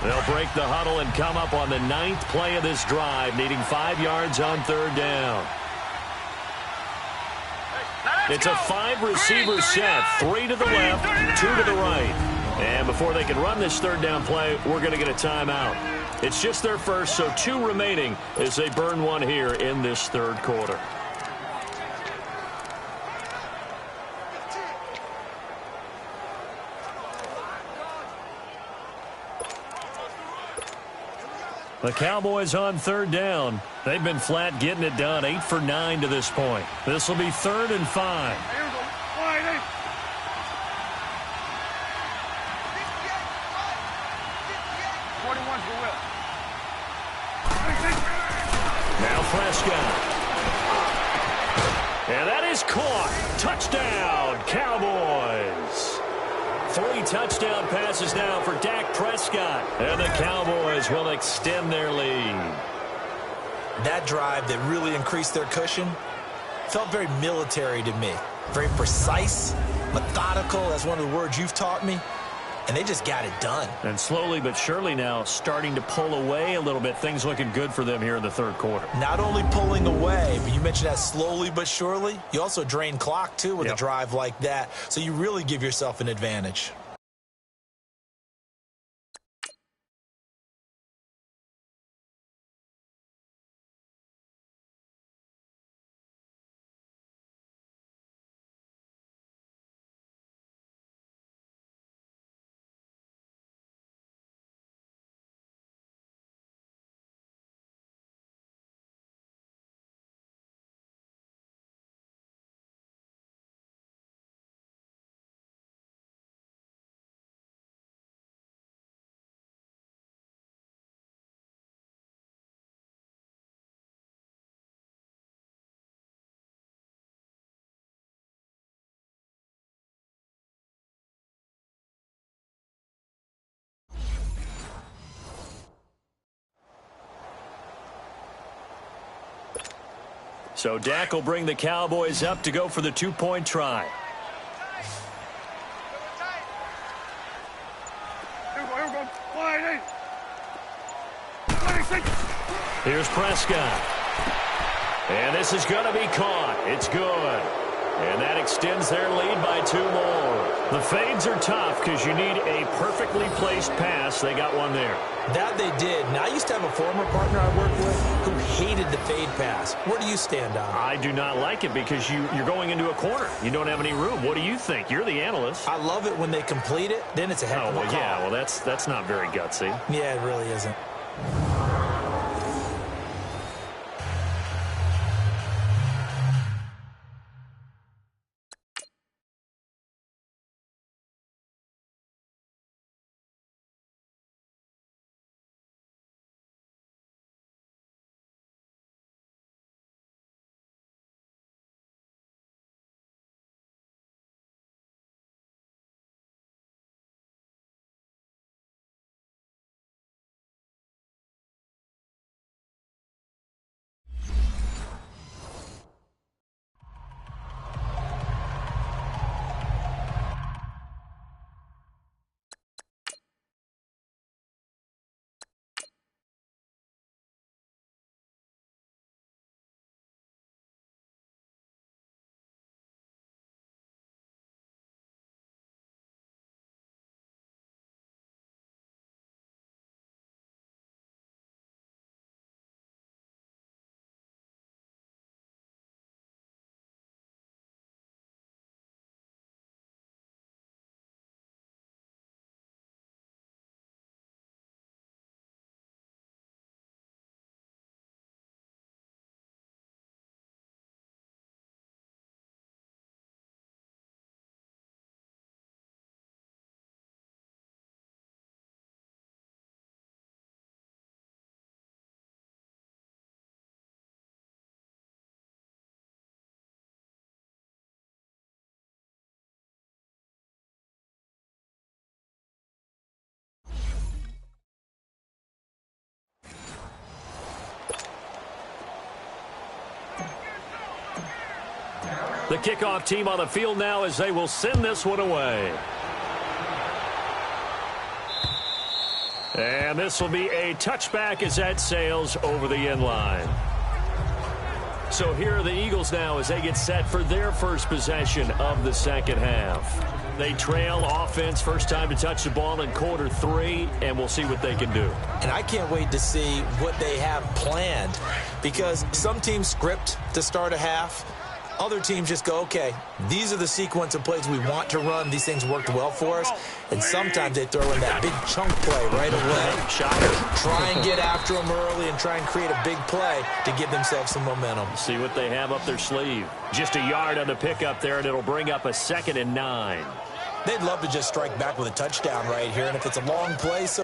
[SPEAKER 4] They'll break the huddle and come up on the 9th play of this drive, needing 5 yards on third down. It's a 5-receiver set, 3 to the left, 2 to the right. And before they can run this third down play, we're going to get a timeout. It's just their first, so 2 remaining as they burn one here in this third quarter. The Cowboys on third down. They've been flat getting it done, 8 for 9 to this point. This will be 3rd and 5.
[SPEAKER 6] Here we go. 5, 8.
[SPEAKER 4] Now Prescott. And that is caught. Touchdown, Cowboys. 3 touchdown passes now for Dak Prescott. And the Cowboys will extend their lead.
[SPEAKER 5] That drive that really increased their cushion felt very military to me. Very precise, methodical. That's one of the words you've taught me. And they just got it done.
[SPEAKER 4] And slowly but surely now starting to pull away a little bit. Things looking good for them here in the third quarter.
[SPEAKER 5] Not only pulling away, but you mentioned that slowly but surely. You also drain clock, too, with a drive like that. So you really give yourself an advantage.
[SPEAKER 4] So Dak will bring the Cowboys up to go for the 2-point try.
[SPEAKER 6] Here we go. 5, 8. 26.
[SPEAKER 4] Here's Prescott. And this is going to be caught. It's good. And that extends their lead by 2 more. The fades are tough because you need a perfectly placed pass. They got one there.
[SPEAKER 5] That they did. Now, I used to have a former partner I worked with who hated the fade pass. Where do you stand on it?
[SPEAKER 4] I do not like it because you're going into a corner. You don't have any room. What do you think? You're the analyst.
[SPEAKER 5] I love it when they complete it. Then it's a heck of a call.
[SPEAKER 4] Yeah, well, that's not very gutsy.
[SPEAKER 5] Yeah, it really isn't.
[SPEAKER 4] The kickoff team on the field now as they will send this one away. And this will be a touchback as that sails over the end line. So here are the Eagles now as they get set for their first possession of the second half. They trail offense, first time to touch the ball in quarter 3, and we'll see what they can do.
[SPEAKER 5] And I can't wait to see what they have planned, because some teams script to start a half. Other teams just go, okay, these are the sequence of plays we want to run. These things worked well for us. And sometimes they throw in that big chunk play right away.
[SPEAKER 4] Shocker.
[SPEAKER 5] Try and get after them early and try and create a big play to give themselves some momentum.
[SPEAKER 4] See what they have up their sleeve. Just a yard on the pickup there, and it'll bring up a 2nd and 9.
[SPEAKER 5] They'd love to just strike back with a touchdown right here. And if it's a long play, so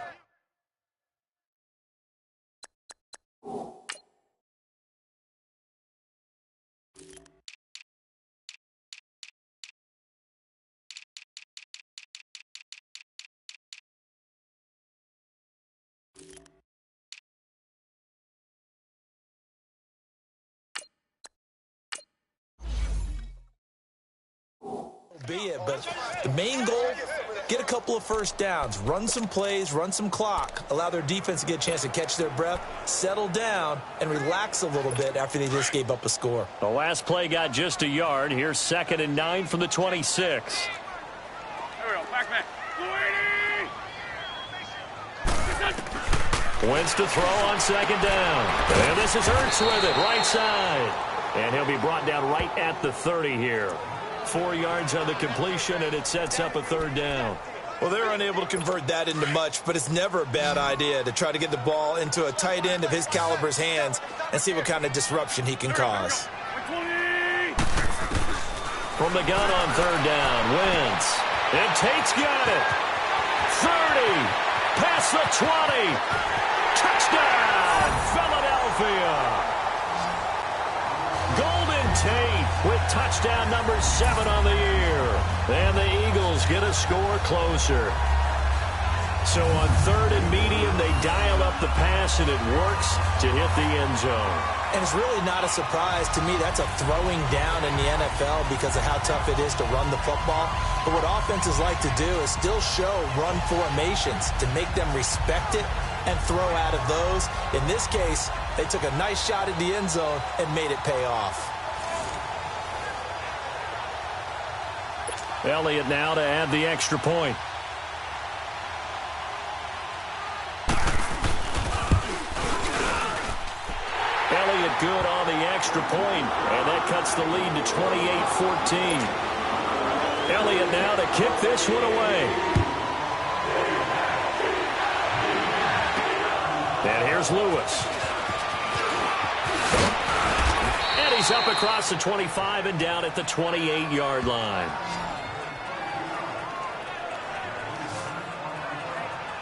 [SPEAKER 5] be it, but the main goal, get a couple of first downs, run some plays, run some clock, allow their defense to get a chance to catch their breath, settle down, and relax a little bit after they just gave up a score.
[SPEAKER 4] The last play got just a yard. Here's 2nd and 9 from the 26.
[SPEAKER 6] There we go, back man.
[SPEAKER 4] Wentz to throw on 2nd down. And this is Ertz with it, right side. And he'll be brought down right at the 30 here. 4 yards on the completion, and it sets up a 3rd down.
[SPEAKER 5] Well, they're unable to convert that into much, but it's never a bad idea to try to get the ball into a tight end of his caliber's hands and see what kind of disruption he can cause.
[SPEAKER 4] From the gun on 3rd down, Wentz. And Tate's got it. 30. Past the 20. Touchdown, Philadelphia. Golden Tate with touchdown number 7 on the year. And the Eagles get a score closer. So on 3rd and medium, they dial up the pass, and it works to hit the end zone.
[SPEAKER 5] And it's really not a surprise to me. That's a throwing down in the NFL because of how tough it is to run the football. But what offenses like to do is still show run formations to make them respect it and throw out of those. In this case, they took a nice shot at the end zone and made it pay off.
[SPEAKER 4] Elliott now to add the extra point. Elliott good on the extra point, and that cuts the lead to 28-14. Elliott now to kick this one away. And here's Lewis. And he's up across the 25 and down at the 28-yard line.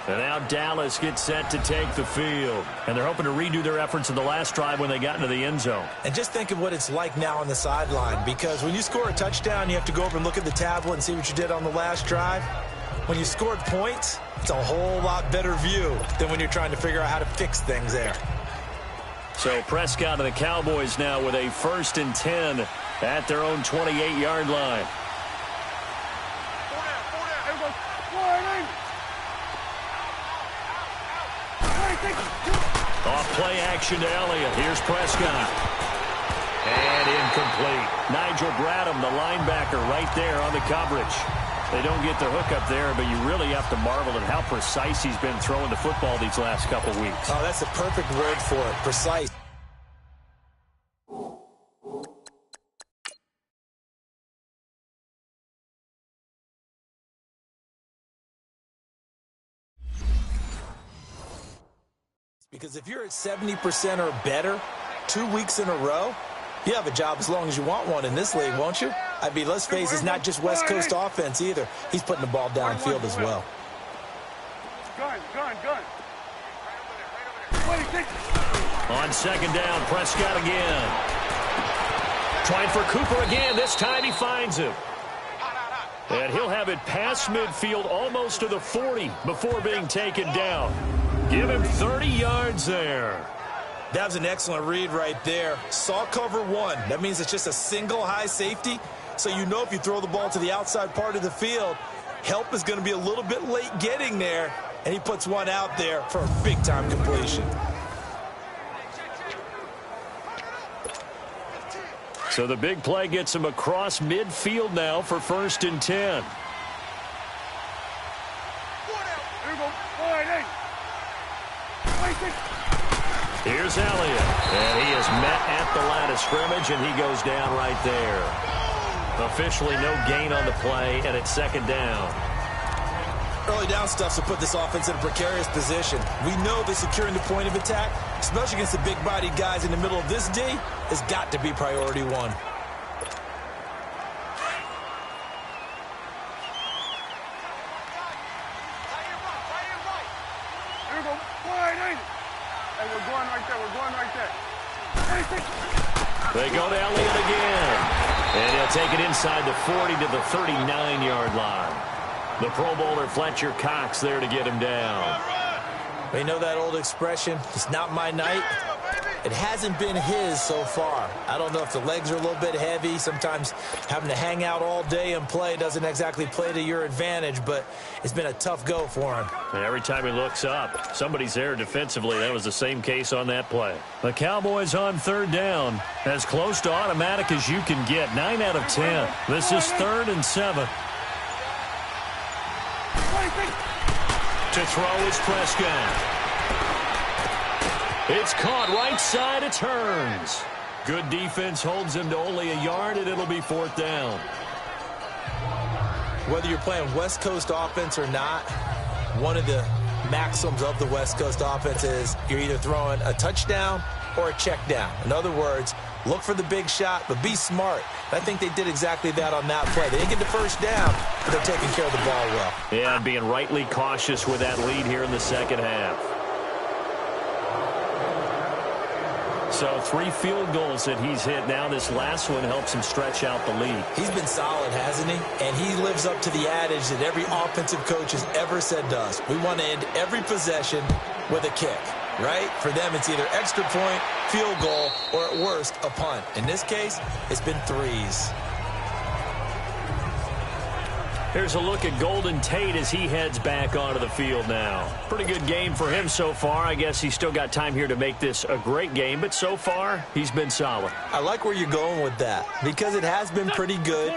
[SPEAKER 4] And now Dallas gets set to take the field. And they're hoping to redo their efforts in the last drive when they got into the end zone.
[SPEAKER 5] And just think of what it's like now on the sideline, because when you score a touchdown, you have to go over and look at the tablet and see what you did on the last drive. When you scored points, it's a whole lot better view than when you're trying to figure out how to fix things there.
[SPEAKER 4] So Prescott and the Cowboys now with a 1st and 10 at their own 28-yard line. Off play action to Elliott. Here's Prescott. And incomplete. Nigel Bradham, the linebacker, right there on the coverage. They don't get the hook up there, but you really have to marvel at how precise he's been throwing the football these last couple weeks.
[SPEAKER 5] Oh, that's the perfect word for it, precise. Because if you're at 70% or better 2 weeks in a row, you have a job as long as you want one in this league, won't you? I mean, let's face it, it's not just West Coast offense either. He's putting the ball downfield as well.
[SPEAKER 6] Gun.
[SPEAKER 4] On 2nd down, Prescott again. Trying for Cooper again. This time he finds him. And he'll have it past midfield almost to the 40 before being taken down. Give him 30 yards there.
[SPEAKER 5] That was an excellent read right there. Saw cover one. That means it's just a single high safety. So you know if you throw the ball to the outside part of the field, help is going to be a little bit late getting there. And he puts one out there for a big-time completion.
[SPEAKER 4] So the big play gets him across midfield now for 1st and 10. Here's Elliott, and he is met at the line of scrimmage, and he goes down right there. Officially no gain on the play, and it's 2nd down.
[SPEAKER 5] Early down stuff to put this offense in a precarious position. We know that securing the point of attack, especially against the big-bodied guys in the middle of this D, has got to be priority one.
[SPEAKER 4] They go to Elliott again. And he'll take it inside the 40 to the 39-yard line. The Pro Bowler Fletcher Cox there to get him down.
[SPEAKER 5] You know that old expression, it's not my night? It hasn't been his so far. I don't know if the legs are a little bit heavy. Sometimes having to hang out all day and play doesn't exactly play to your advantage, but it's been a tough go for him.
[SPEAKER 4] And every time he looks up, somebody's there defensively. That was the same case on that play. The Cowboys on 3rd down. As close to automatic as you can get. 9 out of 10. This is 3rd and 7. To throw is Prescott. It's caught right side. It turns. Good defense holds him to only a yard, and it'll be 4th down.
[SPEAKER 5] Whether you're playing West Coast offense or not, one of the maxims of the West Coast offense is you're either throwing a touchdown or a check down. In other words, look for the big shot, but be smart. I think they did exactly that on that play. They didn't get the first down, but they're taking care of the ball well.
[SPEAKER 4] Yeah, and being rightly cautious with that lead here in the 2nd half. So 3 field goals that he's hit now. This last one helps him stretch out the lead.
[SPEAKER 5] He's been solid, hasn't he? And he lives up to the adage that every offensive coach has ever said to us. We want to end every possession with a kick, right? For them, it's either extra point, field goal, or at worst, a punt. In this case, it's been 3s.
[SPEAKER 4] Here's a look at Golden Tate as he heads back onto the field now. Pretty good game for him so far. I guess he's still got time here to make this a great game, but so far, he's been solid.
[SPEAKER 5] I like where you're going with that because it has been pretty good,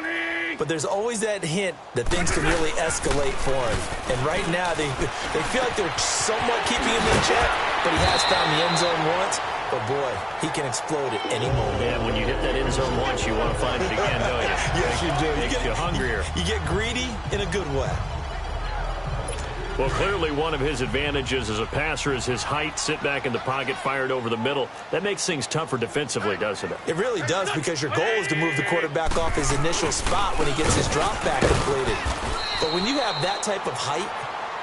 [SPEAKER 5] but there's always that hint that things can really escalate for him. And right now, they feel like they're somewhat keeping him in check, but he has found the end zone once. But, boy, he can explode at any moment.
[SPEAKER 4] Yeah, when you hit that end zone once, you want to find it again, don't you?
[SPEAKER 5] Yes, you do.
[SPEAKER 4] Makes you hungrier.
[SPEAKER 5] You get greedy in a good way.
[SPEAKER 4] Well, clearly one of his advantages as a passer is his height. Sit back in the pocket, fired over the middle. That makes things tougher defensively, doesn't it?
[SPEAKER 5] It really does, because your goal is to move the quarterback off his initial spot when he gets his drop back completed. But when you have that type of height,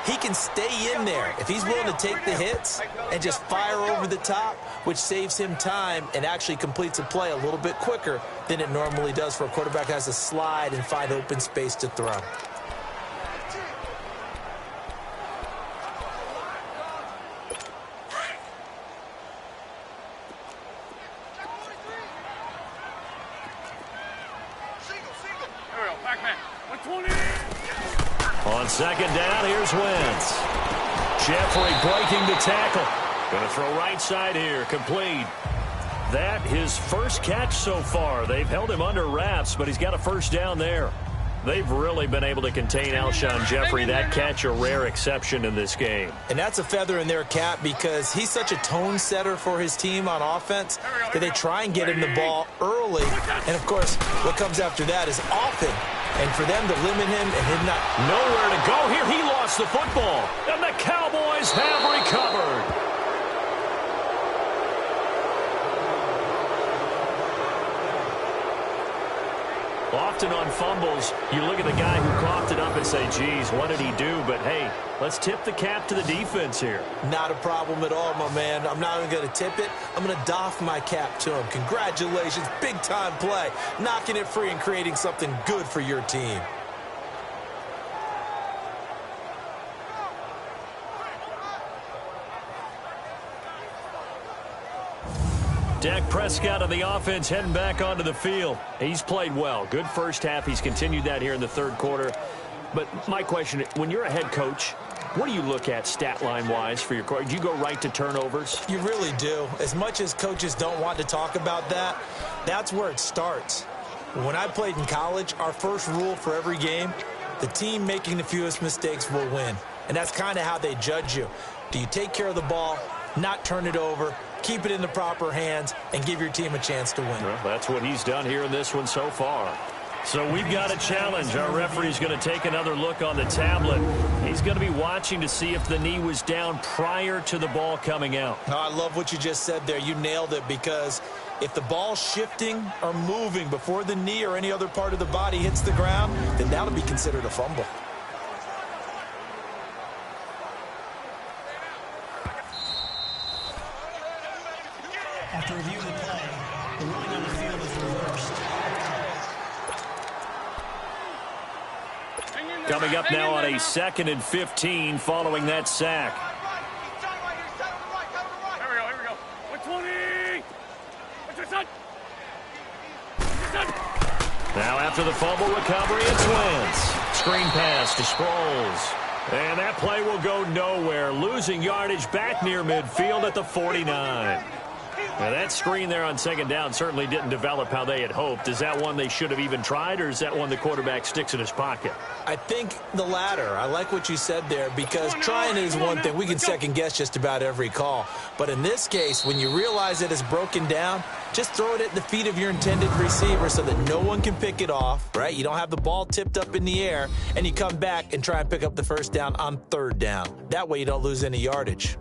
[SPEAKER 5] he can stay in there if he's willing to take the hits and just fire over the top, which saves him time and actually completes a play a little bit quicker than it normally does for a quarterback who has to slide and find open space to throw.
[SPEAKER 4] On 2nd down, here's Wentz. Jeffrey breaking the tackle. Going to throw right side here, complete. That his first catch so far. They've held him under wraps, but he's got a 1st down there. They've really been able to contain Alshon Jeffrey. That catch a rare exception in this game.
[SPEAKER 5] And that's a feather in their cap because he's such a tone setter for his team on offense that they try and get him the ball early. And, of course, what comes after that is often. And for them to limit him and him not...
[SPEAKER 4] Nowhere to go here. He lost the football. And the Cowboys have recovered. Often on fumbles, you look at the guy who coughed it up and say, geez, what did he do? But, hey, let's tip the cap to the defense here.
[SPEAKER 5] Not a problem at all, my man. I'm not even going to tip it. I'm going to doff my cap to him. Congratulations. Big-time play. Knocking it free and creating something good for your team.
[SPEAKER 4] Dak Prescott of the offense heading back onto the field. He's played well. Good first half. He's continued that here in the third quarter. But my question, when you're a head coach, what do you look at stat line-wise for your coach? Do you go right to turnovers?
[SPEAKER 5] You really do. As much as coaches don't want to talk about that, that's where it starts. When I played in college, our first rule for every game, the team making the fewest mistakes will win. And that's kind of how they judge you. Do you take care of the ball, not turn it over, keep it in the proper hands, and give your team a chance to win?
[SPEAKER 4] Well, that's what he's done here in this one so far. So we've got a challenge. Our referee's going to take another look on the tablet. He's going to be watching to see if the knee was down prior to the ball coming out.
[SPEAKER 5] Oh, I love what you just said there. You nailed it, because if the ball's shifting or moving before the knee or any other part of the body hits the ground, then that'll be considered a fumble.
[SPEAKER 8] After reviewing the play, the ruling on the field is reversed.
[SPEAKER 4] Coming up now on a 2nd and 15 following that sack.
[SPEAKER 6] Here we go. 120. What's your son?
[SPEAKER 4] Now after the fumble recovery, it's Wentz. Screen pass to Sproles. And that play will go nowhere. Losing yardage back near midfield at the 49. Now that screen there on 2nd down certainly didn't develop how they had hoped. Is that one they should have even tried, or is that one the quarterback sticks in his pocket?
[SPEAKER 5] I think the latter. I like what you said there, because trying is one thing. We can second guess just about every call. But in this case, when you realize that it's broken down, just throw it at the feet of your intended receiver so that no one can pick it off, right? You don't have the ball tipped up in the air, and you come back and try and pick up the first down on 3rd down. That way you don't lose any yardage.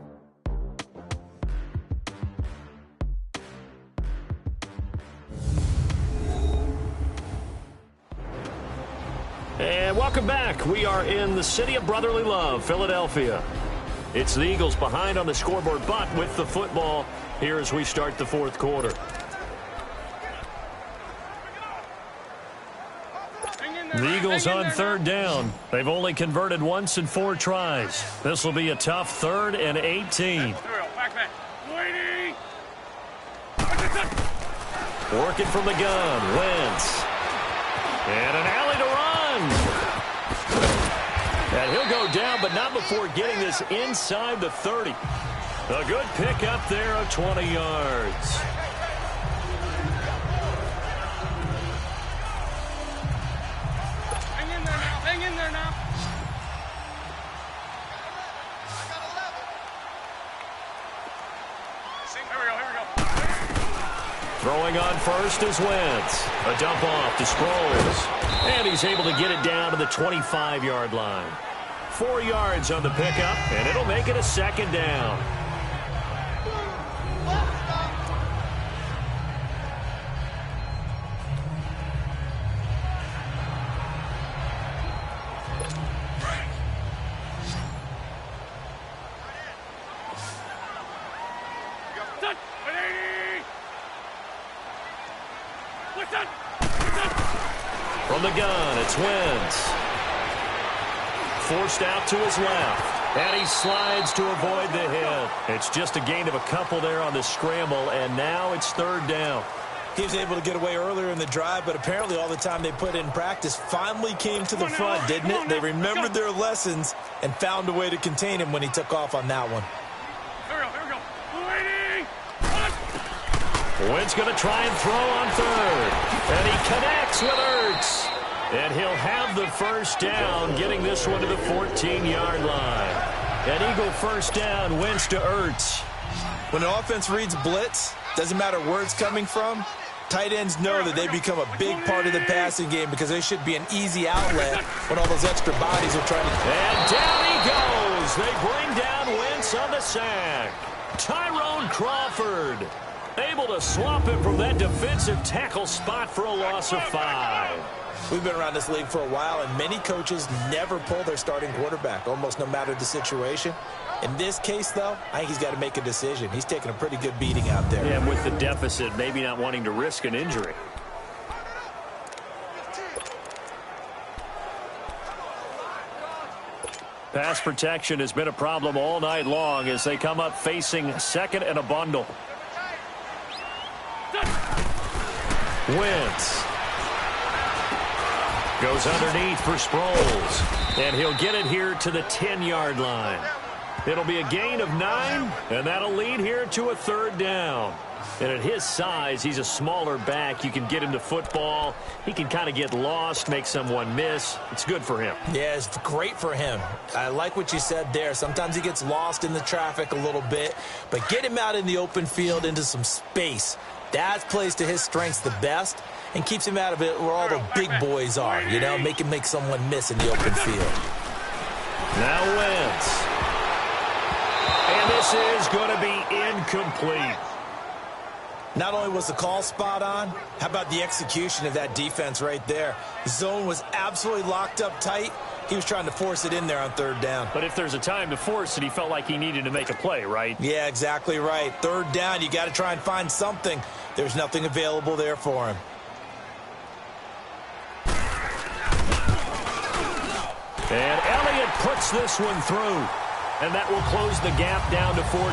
[SPEAKER 4] And welcome back. We are in the city of brotherly love, Philadelphia. It's the Eagles behind on the scoreboard, but with the football here as we start the 4th quarter. The Eagles on 3rd down. They've only converted once in 4 tries. This will be a tough 3rd and 18. Working from the gun, Wentz. And an alley to run. And he'll go down, but not before getting this inside the 30. A good pickup there of 20 yards.
[SPEAKER 6] Hang in there now. Here we go.
[SPEAKER 4] Throwing on first is Wentz. A dump off to Sproles. And he's able to get it down to the 25-yard line. 4 yards on the pickup, and it'll make it a 2nd down. From the gun, it's Wentz. Forced out to his left. And he slides to avoid the hit. It's just a gain of a couple there on the scramble, and now it's 3rd down.
[SPEAKER 5] He was able to get away earlier in the drive, but apparently all the time they put in practice finally came to the front, didn't it? They remembered their lessons and found a way to contain him when he took off on that one.
[SPEAKER 6] Here we go.
[SPEAKER 4] Wentz going to try and throw on 3rd. And he connects with Ertz. And he'll have the first down, getting this one to the 14-yard line. An Eagle first down, Wentz to Ertz.
[SPEAKER 5] When the offense reads blitz, doesn't matter where it's coming from, tight ends know that they become a big part of the passing game, because they should be an easy outlet when all those extra bodies are trying to...
[SPEAKER 4] And down he goes. They bring down Wentz on the sack. Tyrone Crawford able to swap it from that defensive tackle spot for a loss of 5.
[SPEAKER 5] We've been around this league for a while, and many coaches never pull their starting quarterback, almost no matter the situation. In this case, though, I think he's got to make a decision. He's taking a pretty good beating out there.
[SPEAKER 4] Yeah, with the deficit, maybe not wanting to risk an injury. Pass protection has been a problem all night long as they come up facing 2nd and a bundle. Wentz goes underneath for Sproles, and he'll get it here to the 10-yard line. It'll be a gain of 9, and that'll lead here to a 3rd down. And at his size, he's a smaller back. You can get him to football. He can kind of get lost, make someone miss. It's good for him.
[SPEAKER 5] Yeah, it's great for him. I like what you said there. Sometimes he gets lost in the traffic a little bit, but get him out in the open field into some space. That plays to his strengths the best and keeps him out of it where all the big boys are, you know, make him make someone miss in the open field.
[SPEAKER 4] Now Wentz. And this is going to be incomplete.
[SPEAKER 5] Not only was the call spot on, how about the execution of that defense right there? The zone was absolutely locked up tight. He was trying to force it in there on 3rd down.
[SPEAKER 4] But if there's a time to force it, he felt like he needed to make a play, right?
[SPEAKER 5] Yeah, exactly right. 3rd down, you got to try and find something. There's nothing available there for him.
[SPEAKER 4] And Elliott puts this one through. And that will close the gap down to 14.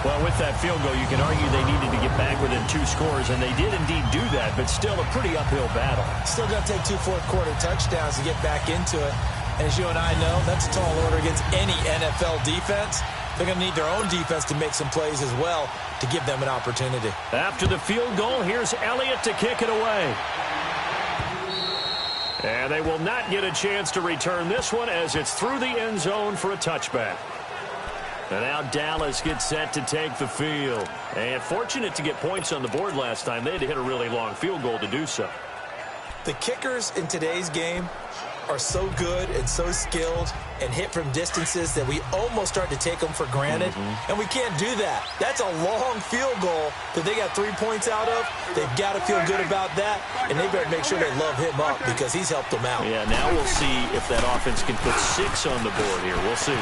[SPEAKER 4] Well, with that field goal, you can argue they needed to get back within 2 scores, and they did indeed do that, but still a pretty uphill battle.
[SPEAKER 5] Still going to take 2 fourth-quarter touchdowns to get back into it. And as you and I know, that's a tall order against any NFL defense. They're going to need their own defense to make some plays as well to give them an opportunity.
[SPEAKER 4] After the field goal, here's Elliott to kick it away. And they will not get a chance to return this one as it's through the end zone for a touchback. And now Dallas gets set to take the field. And fortunate to get points on the board last time. They had to hit a really long field goal to do so.
[SPEAKER 5] The kickers in today's game are so good and so skilled and hit from distances that we almost start to take them for granted. And we can't do that. That's a long field goal that they got 3 points out of. They've got to feel good about that, and they better make sure they love him up because he's helped them out.
[SPEAKER 4] Yeah, now we'll see if that offense can put 6 on the board here. We'll see.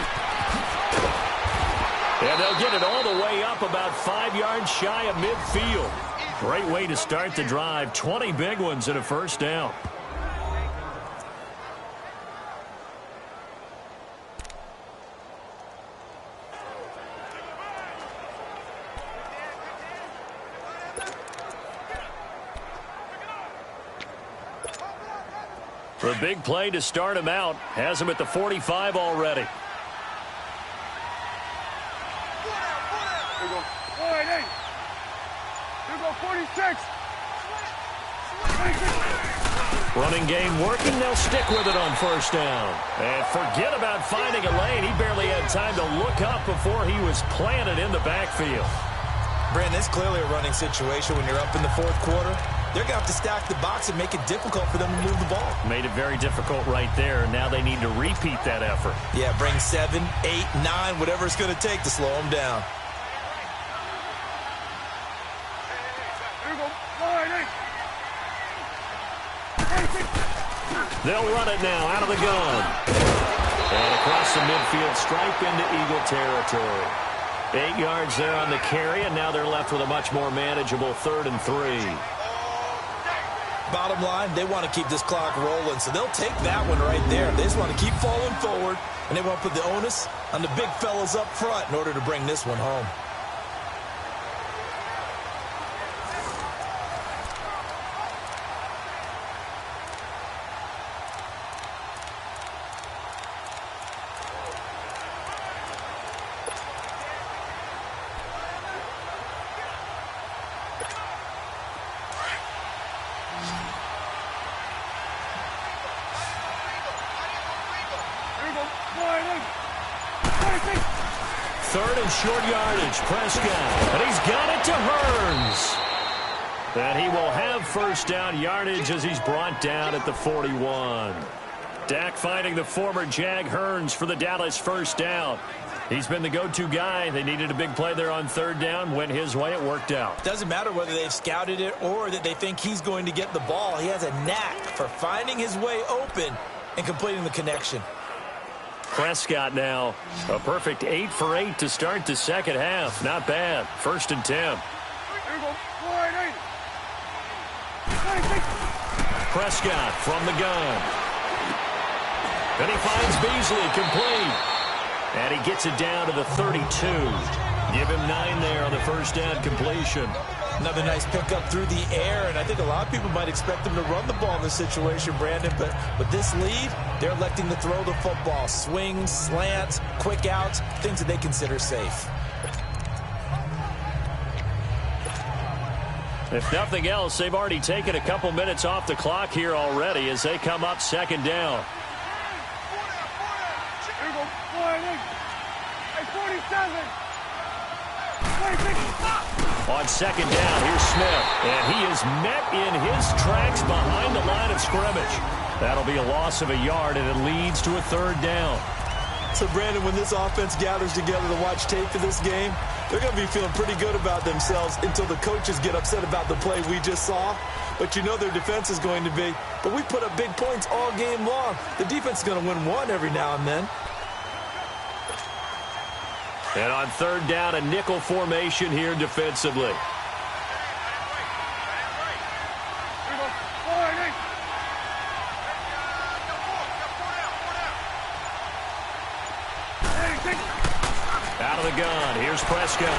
[SPEAKER 4] And they'll get it all the way up about 5 yards shy of midfield. Great way to start the drive. 20 big ones and a 1st down. The big play to start him out has him at the 45 already.
[SPEAKER 6] Here we go. 488. Here we go. 46.
[SPEAKER 4] Running game working. They'll stick with it on 1st down. And forget about finding a lane. He barely had time to look up before he was planted in the backfield.
[SPEAKER 5] Brandon, it's clearly a running situation when you're up in the 4th quarter. They're going to have to stack the box and make it difficult for them to move the ball.
[SPEAKER 4] Made it very difficult right there. Now they need to repeat that effort.
[SPEAKER 5] Yeah, bring 7, 8, 9, whatever it's going to take to slow them down.
[SPEAKER 6] Here we go. 488.
[SPEAKER 4] They'll run it now out of the gun. And across the midfield stripe into Eagle territory. 8 yards there on the carry, and now they're left with a much more manageable 3rd and 3.
[SPEAKER 5] Bottom line, they want to keep this clock rolling, so they'll take that one right there. They just want to keep falling forward, and they want to put the onus on the big fellas up front in order to bring this one home.
[SPEAKER 4] Short yardage, Prescott, and he's got it to Hearns. And he will have 1st down yardage as he's brought down at the 41. Dak finding the former Jag Hearns for the Dallas 1st down. He's been the go-to guy. They needed a big play there on 3rd down. Went his way. It worked out.
[SPEAKER 5] Doesn't matter whether they've scouted it or that they think he's going to get the ball. He has a knack for finding his way open and completing the connection.
[SPEAKER 4] Prescott now a perfect 8 for 8 to start the 2nd half. Not bad. 1st and 10.
[SPEAKER 6] Here we go. 488.
[SPEAKER 4] Prescott from the gun. And he finds Beasley complete. And he gets it down to the 32. Give him 9 there on the 1st down completion.
[SPEAKER 5] Another nice pickup through the air, and I think a lot of people might expect them to run the ball in this situation, Brandon, but with this lead, they're electing to throw the football. Swings, slants, quick outs, things that they consider safe.
[SPEAKER 4] If nothing else, they've already taken a couple minutes off the clock here already as they come up second down.
[SPEAKER 6] Here we go. 47. 26.
[SPEAKER 4] On second down, here's Smith, and he is met in his tracks behind the line of scrimmage. That'll be a loss of a yard, and it leads to a third down.
[SPEAKER 5] So, Brandon, when this offense gathers together to watch tape for this game, they're going to be feeling pretty good about themselves until the coaches get upset about the play we just saw. But you know their defense is going to be. But we put up big points all game long. The defense is going to win one every now and then.
[SPEAKER 4] And on third down, a nickel formation here defensively. Out of the gun, here's Prescott.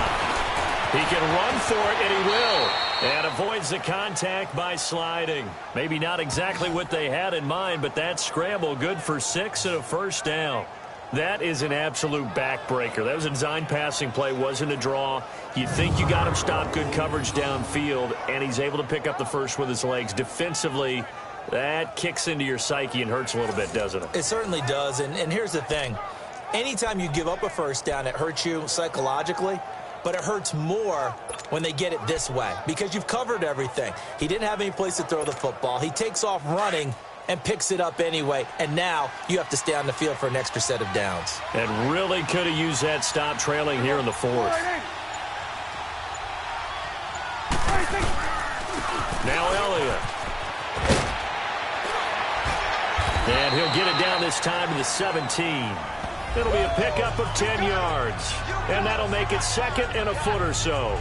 [SPEAKER 4] He can run for it, and he will. And avoids the contact by sliding. Maybe not exactly what they had in mind, but that scramble good for 6 and a first down. That is an absolute backbreaker. That was a design passing play, wasn't a draw. You think you got him stopped, good coverage downfield, and he's able to pick up the first with his legs. Defensively, that kicks into your psyche and hurts a little bit, doesn't it?
[SPEAKER 5] It certainly does, and here's the thing. Anytime you give up a first down, it hurts you psychologically, but it hurts more when they get it this way because you've covered everything. He didn't have any place to throw the football. He takes off running and picks it up anyway, and now you have to stay on the field for an extra set of downs.
[SPEAKER 4] And really could have used that stop trailing here in the fourth. Now Elliott. And he'll get it down this time to the 17. It'll be a pickup of 10 yards. And that'll make it second and a foot or so.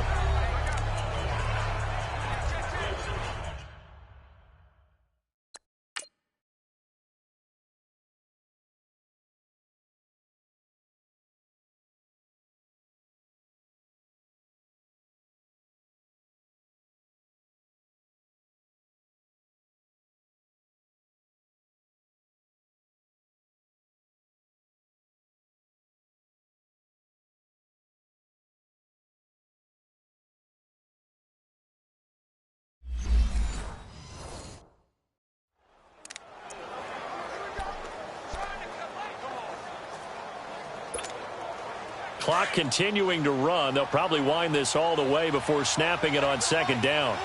[SPEAKER 4] Clock continuing to run. They'll probably wind this all the way before snapping it on second down.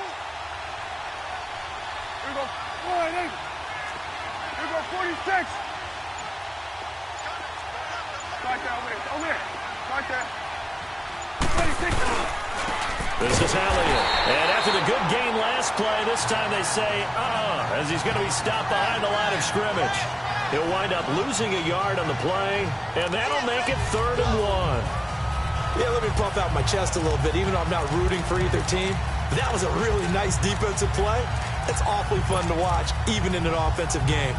[SPEAKER 6] Here we go. 48. Here we go. 46. Right there, over there. Right there. 26.
[SPEAKER 4] This is Elliott. And after the good gain last play, this time they say, as he's going to be stopped behind the line of scrimmage. He'll wind up losing a yard on the play, and that'll make it 3rd and 1.
[SPEAKER 5] Yeah, let me puff out my chest a little bit, even though I'm not rooting for either team. But that was a really nice defensive play. It's awfully fun to watch, even in an offensive game.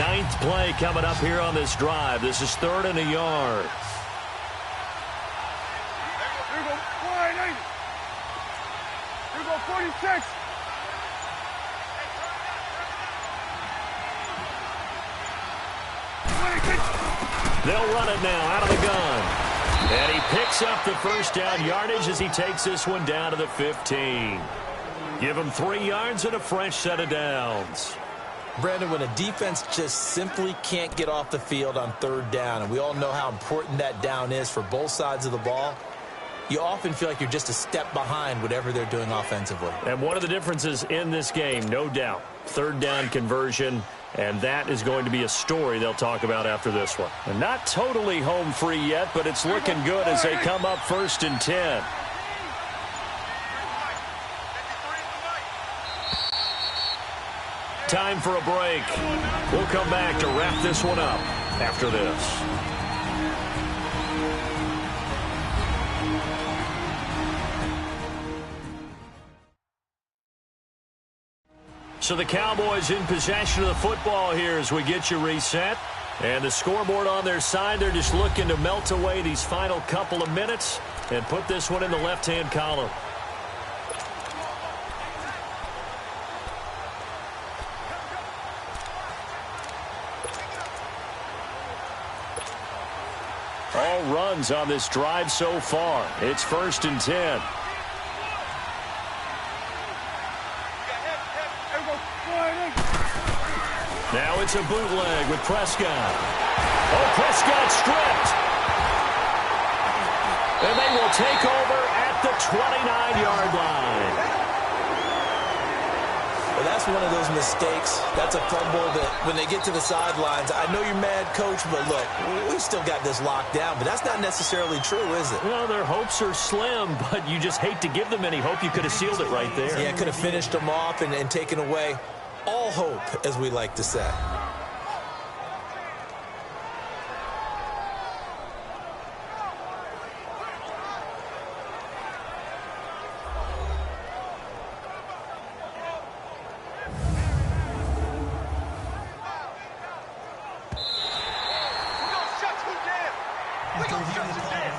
[SPEAKER 4] 9th play coming up here on this drive. This is 3rd and a yard.
[SPEAKER 6] Here we go. 48. Here we go. 46.
[SPEAKER 4] They'll run it now out of the gun. And he picks up the first down yardage as he takes this one down to the 15. Give him 3 yards and a fresh set of downs.
[SPEAKER 5] Brandon, when a defense just simply can't get off the field on 3rd down, and we all know how important that down is for both sides of the ball, you often feel like you're just a step behind whatever they're doing offensively.
[SPEAKER 4] And one of the differences in this game, no doubt, 3rd down conversion, and that is going to be a story they'll talk about after this one. And not totally home free yet, but it's looking good as they come up 1st and 10. Time for a break. We'll come back to wrap this one up after this. So the Cowboys in possession of the football here as we get you reset. And the scoreboard on their side, they're just looking to melt away these final couple of minutes. and put this one in the left-hand column. All runs on this drive so far. It's 1st and 10. Now it's a bootleg with Prescott. Oh, Prescott stripped. And they will take over at the 29-yard line.
[SPEAKER 5] Well, that's one of those mistakes. That's a fumble that when they get to the sidelines, I know you're mad, Coach, but look, we still got this locked down. But that's not necessarily true, is it?
[SPEAKER 4] Well, their hopes are slim, but you just hate to give them any hope. You could have sealed it right there.
[SPEAKER 5] Yeah, could have finished them off and taken away all hope, as we like to say.
[SPEAKER 8] After reviewing the play,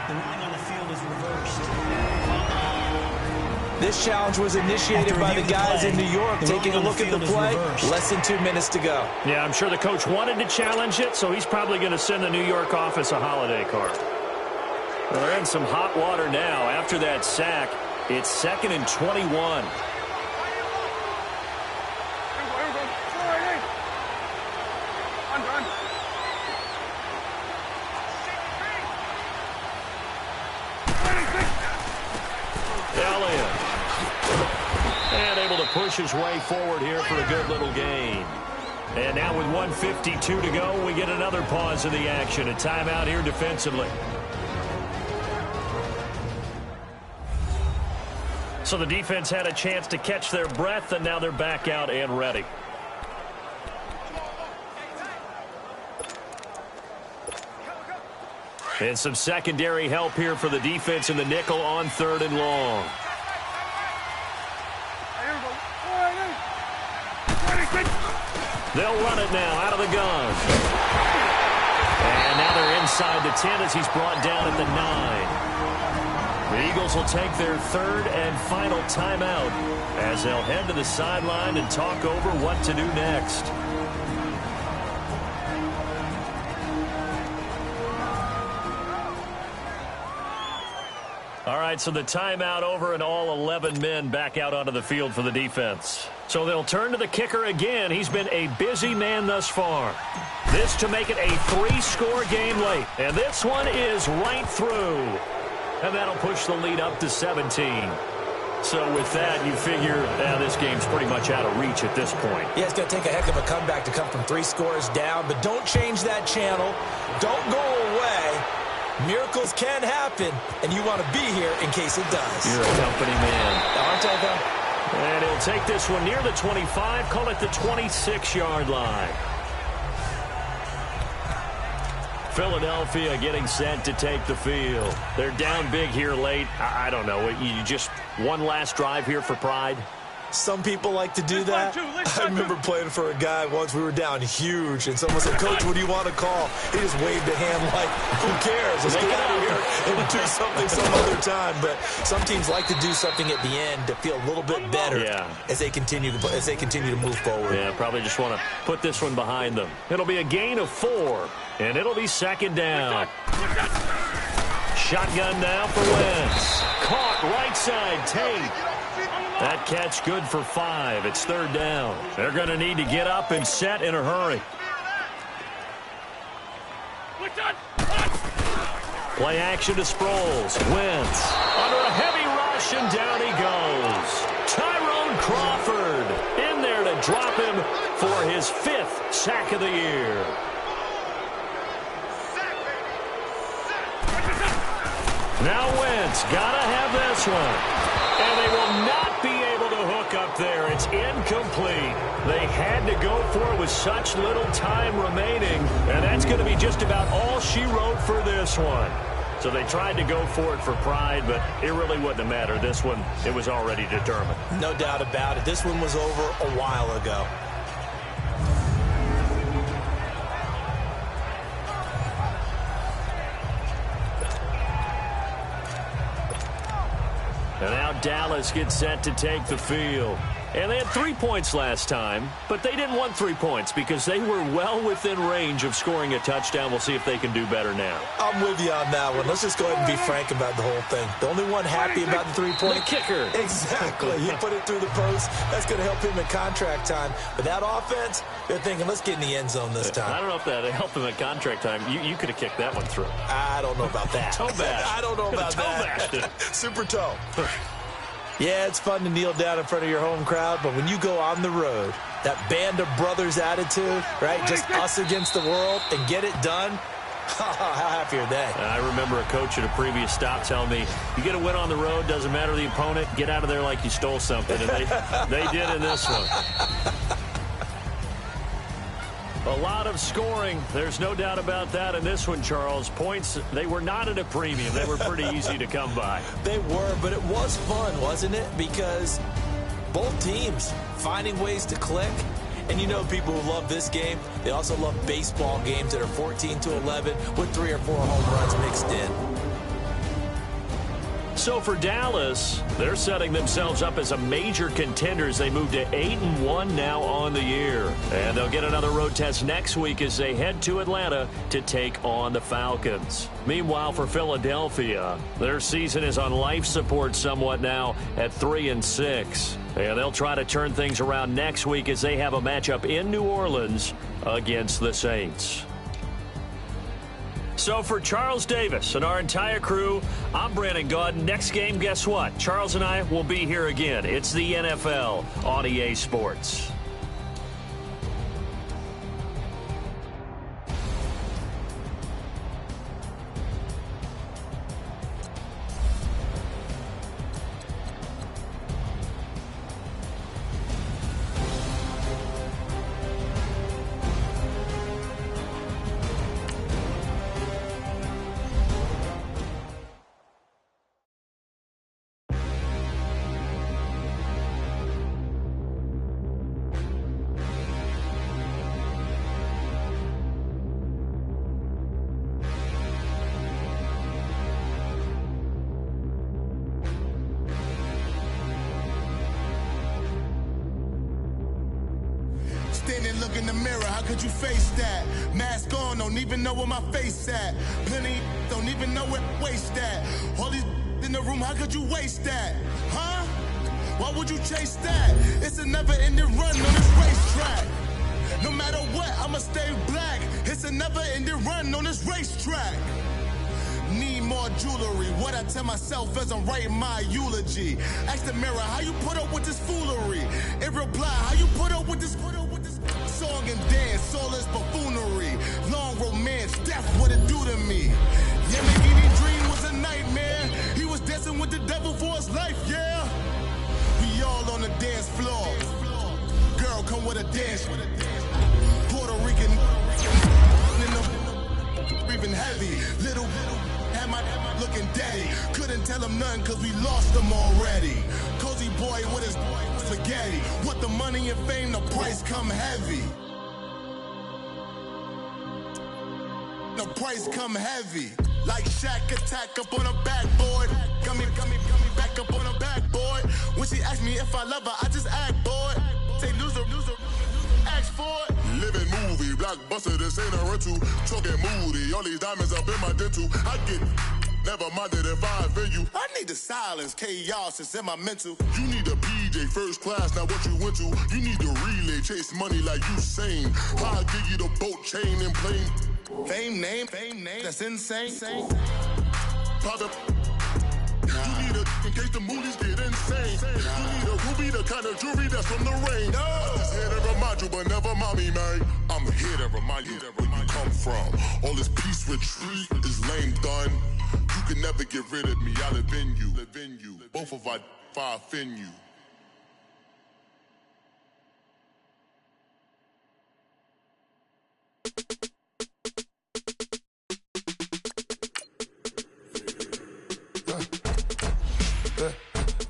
[SPEAKER 8] the ruling on the field is reversed.
[SPEAKER 5] This challenge was initiated by the guys in New York. Taking a look at the play, less than 2 minutes to go.
[SPEAKER 4] Yeah, I'm sure the coach wanted to challenge it, so he's probably going to send the New York office a holiday card. Well, they're in some hot water now. After that sack, it's 2nd and 21. Push his way forward here for a good little gain. And now with 1:52 to go, we get another pause in the action. A timeout here defensively. So the defense had a chance to catch their breath, and now they're back out and ready. And some secondary help here for the defense in the nickel on 3rd and long. They'll run it now out of the gun. And now they're inside the 10 as he's brought down at the 9. The Eagles will take their 3rd and final timeout as they'll head to the sideline and talk over what to do next. All right, so the timeout over and all 11 men back out onto the field for the defense. So they'll turn to the kicker again. He's been a busy man thus far. This to make it a 3-score game late. And this one is right through. And that'll push the lead up to 17. So with that, you figure this game's pretty much out of reach at this point.
[SPEAKER 5] Yeah, it's going to take a heck of a comeback to come from 3 scores down. But don't change that channel. Don't go away. Miracles can happen, and you want to be here in case it does.
[SPEAKER 4] You're a company man.
[SPEAKER 5] Aren't I, though?
[SPEAKER 4] And he'll take this one near the 25, call it the 26-yard line. Philadelphia getting set to take the field. They're down big here late. I don't know. You just one last drive here for pride?
[SPEAKER 5] Some people like to do that. I remember playing for a guy once. We were down huge, and someone said, "Coach, what do you want to call?" He just waved a hand like, "Who cares? Let's get out of here and do something some other time." But some teams like to do something at the end to feel a little bit better as they continue to move forward.
[SPEAKER 4] Yeah, probably just want to put this one behind them. It'll be a gain of 4, and it'll be 2nd down. Shotgun now for Wentz. Caught right side, Tate. That catch good for 5. It's 3rd down. They're going to need to get up and set in a hurry. Play action to Sproles. Wentz under a heavy rush, and down he goes. Tyrone Crawford in there to drop him for his 5th sack of the year. Now Wentz got to have this one. And they will not be able to hook up there. It's incomplete. They had to go for it with such little time remaining. And that's going to be just about all she wrote for this one. So they tried to go for it for pride, but it really wouldn't have mattered. This one, it was already determined.
[SPEAKER 5] No doubt about it. This one was over a while ago.
[SPEAKER 4] Dallas get set to take the field. And they had 3 points last time, but they didn't want 3 points because they were well within range of scoring a touchdown. We'll see if they can do better now.
[SPEAKER 5] I'm with you on that one. Let's just go ahead and be frank about the whole thing. The only one happy about the 3-point
[SPEAKER 4] the kicker.
[SPEAKER 5] Exactly. He put it through the post. That's going to help him in contract time. But that offense, they're thinking, let's get in the end zone this time.
[SPEAKER 4] I don't know if that helped him at contract time. You could have kicked that one through.
[SPEAKER 5] I don't know about that.
[SPEAKER 4] Toe bash.
[SPEAKER 5] I don't know about that. Super toe. Yeah, it's fun to kneel down in front of your home crowd, but when you go on the road, that band of brothers attitude, right, just us against the world, and get it done, how happy are they?
[SPEAKER 4] I remember a coach at a previous stop telling me, you get a win on the road, doesn't matter the opponent, get out of there like you stole something, and they did in this one. A lot of scoring. There's no doubt about that in this one, Charles. Points, they were not at a premium. They were pretty easy to come by.
[SPEAKER 5] They were, but it was fun, wasn't it? Because both teams finding ways to click. And you know people who love this game, they also love baseball games that are 14-11 with 3 or 4 home runs mixed in.
[SPEAKER 4] So for Dallas, they're setting themselves up as a major contender as they move to 8-1 now on the year. And they'll get another road test next week as they head to Atlanta to take on the Falcons. Meanwhile, for Philadelphia, their season is on life support somewhat now at 3-6. And they'll try to turn things around next week as they have a matchup in New Orleans against the Saints. So for Charles Davis and our entire crew, I'm Brandon Gaudin. Next game, guess what? Charles and I will be here again. It's the NFL on EA Sports.
[SPEAKER 9] Standing, look in the mirror, how could you face that? Mask on, don't even know where my face at. Plenty, don't even know where waste at. All these in the room, how could you waste that? Huh? Why would you chase that? It's a never-ending run on this racetrack. No matter what, I'ma stay black. It's a never-ending run on this racetrack. Need more jewelry. What I tell myself as I'm writing my eulogy. Ask the mirror, how you put up with this foolery? It reply, how you put up with this song and dance, soulless buffoonery. Long romance, death, what it do to me? Yeah, Lamborghini dream was a nightmare. He was dancing with the devil for his life, yeah. We all on the dance floor. Girl, come with a dance. Puerto Rican, breathing heavy. Little had my looking daddy. Couldn't tell him nothing cause we lost him already. Cozy boy with his spaghetti. With the money and fame, the price come heavy. The price come heavy. Like Shaq attack up on a backboard. Got me back up on a backboard. When she asked me if I love her, I just act bored. Say loser, ask for it. Living movie, blockbuster, this ain't a rental. Talking moody, all these diamonds up in my dental. I get never minded if I offend you. I need the silence, chaos is in my mental. You need a PJ first class, not what you went to. You need the relay, chase money like you sane. I'll give you the boat chain and plane. Fame name, that's insane. Private. You need a in case the movies get insane. You need a ruby, the kind of jewelry that's from the rain. I'm just here to remind you, but never mind me, man. I'm here to remind you where you come from. All this peace retreat is lame done. You can never get rid of me. I live in you. Both of our fire offend you.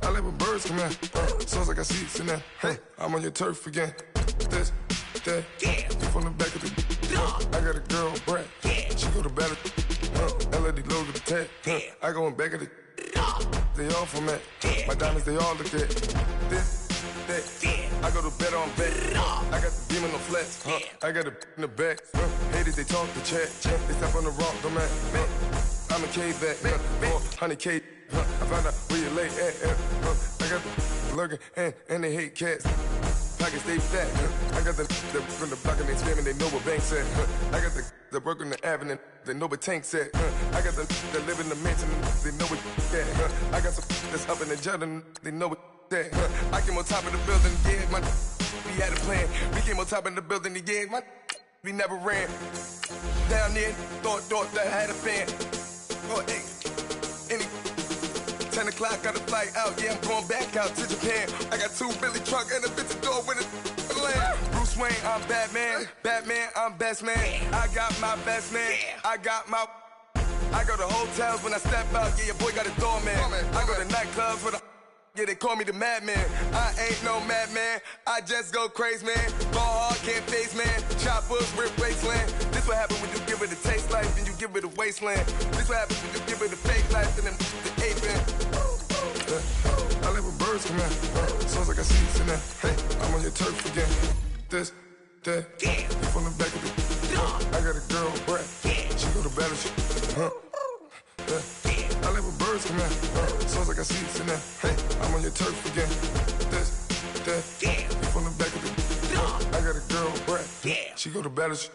[SPEAKER 10] I let my birds come in. Sounds like I got seats in there. Hey, I'm on your turf again. This, that, you from the back of the. I got a girl, Brad. She go to battle. LED logo the tag. I go in back of the. they all for me. My diamonds, they all look at this, that. I go to bed on bed. I got the demon on flex. I got it in the back. Haters, they talk the chat. They step on the rock, don't man. I'm a cave back. 400K. I found out where you lay at. I got the lurking and they hate cats. Pockets stay fat. I got the from the block and they screaming, they know what banks at. I got the work on the avenue, they know what tanks at. I got the live in the mansion, they know what that. I got some that's up in the jungle, they know what that. I came on top of the building, yeah, my we had a plan. We came on top of the building, yeah, my we never ran. Down there, thought that I had a fan. Oh, hey, any 10 o'clock, got a flight out, yeah, I'm going back out to Japan. I got 2 Billy truck and a bitch door with a land. Bruce Wayne, I'm Batman. Batman, I'm best man. I got my best man. I go to hotels when I step out, yeah, your boy got a doorman. I go to nightclubs with a yeah, they call me the madman. I ain't no madman, I just go crazy, man. Ball hard, can't face, man. Choppers, rip wasteland. This what happen when you give it a taste life and you give it a wasteland. This what happens when you give it a fake life and then the ape in. I live with birds come in. Sounds like I see seats in there. Hey, I'm on your turf again. This, that. You from the back of the I got a girl, Brett. She go to battle shit. I live with birds come in. Sounds like I see seats in there. Hey, I'm on your turf again. This, that. You from the back of the I got a girl, Brett. She go to battle shit.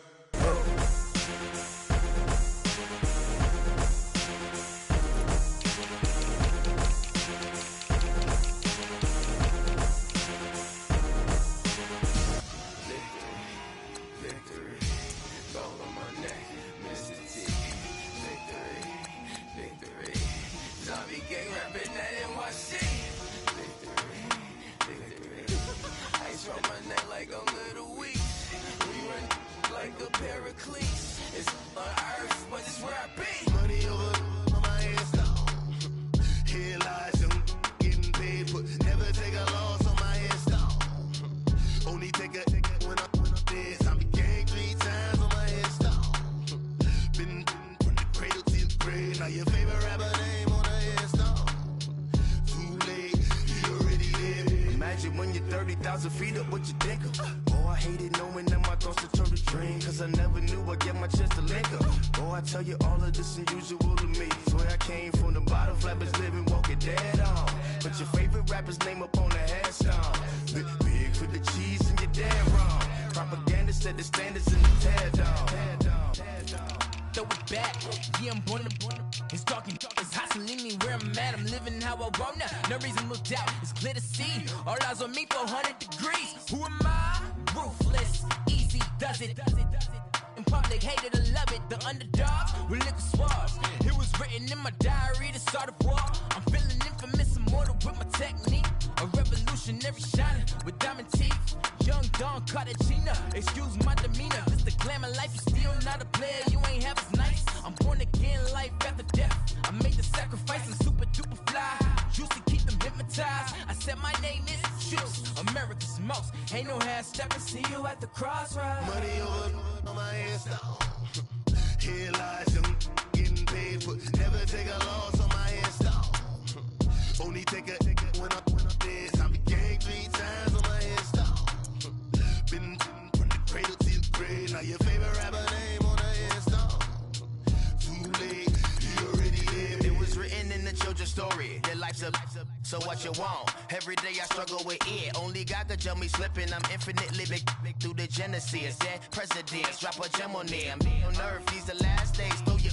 [SPEAKER 11] So what you want? Every day I struggle with it. Only God could tell me slipping. I'm infinitely big through the Genesis. That presidents drop a gem on them. On earth, these the last days. Throw your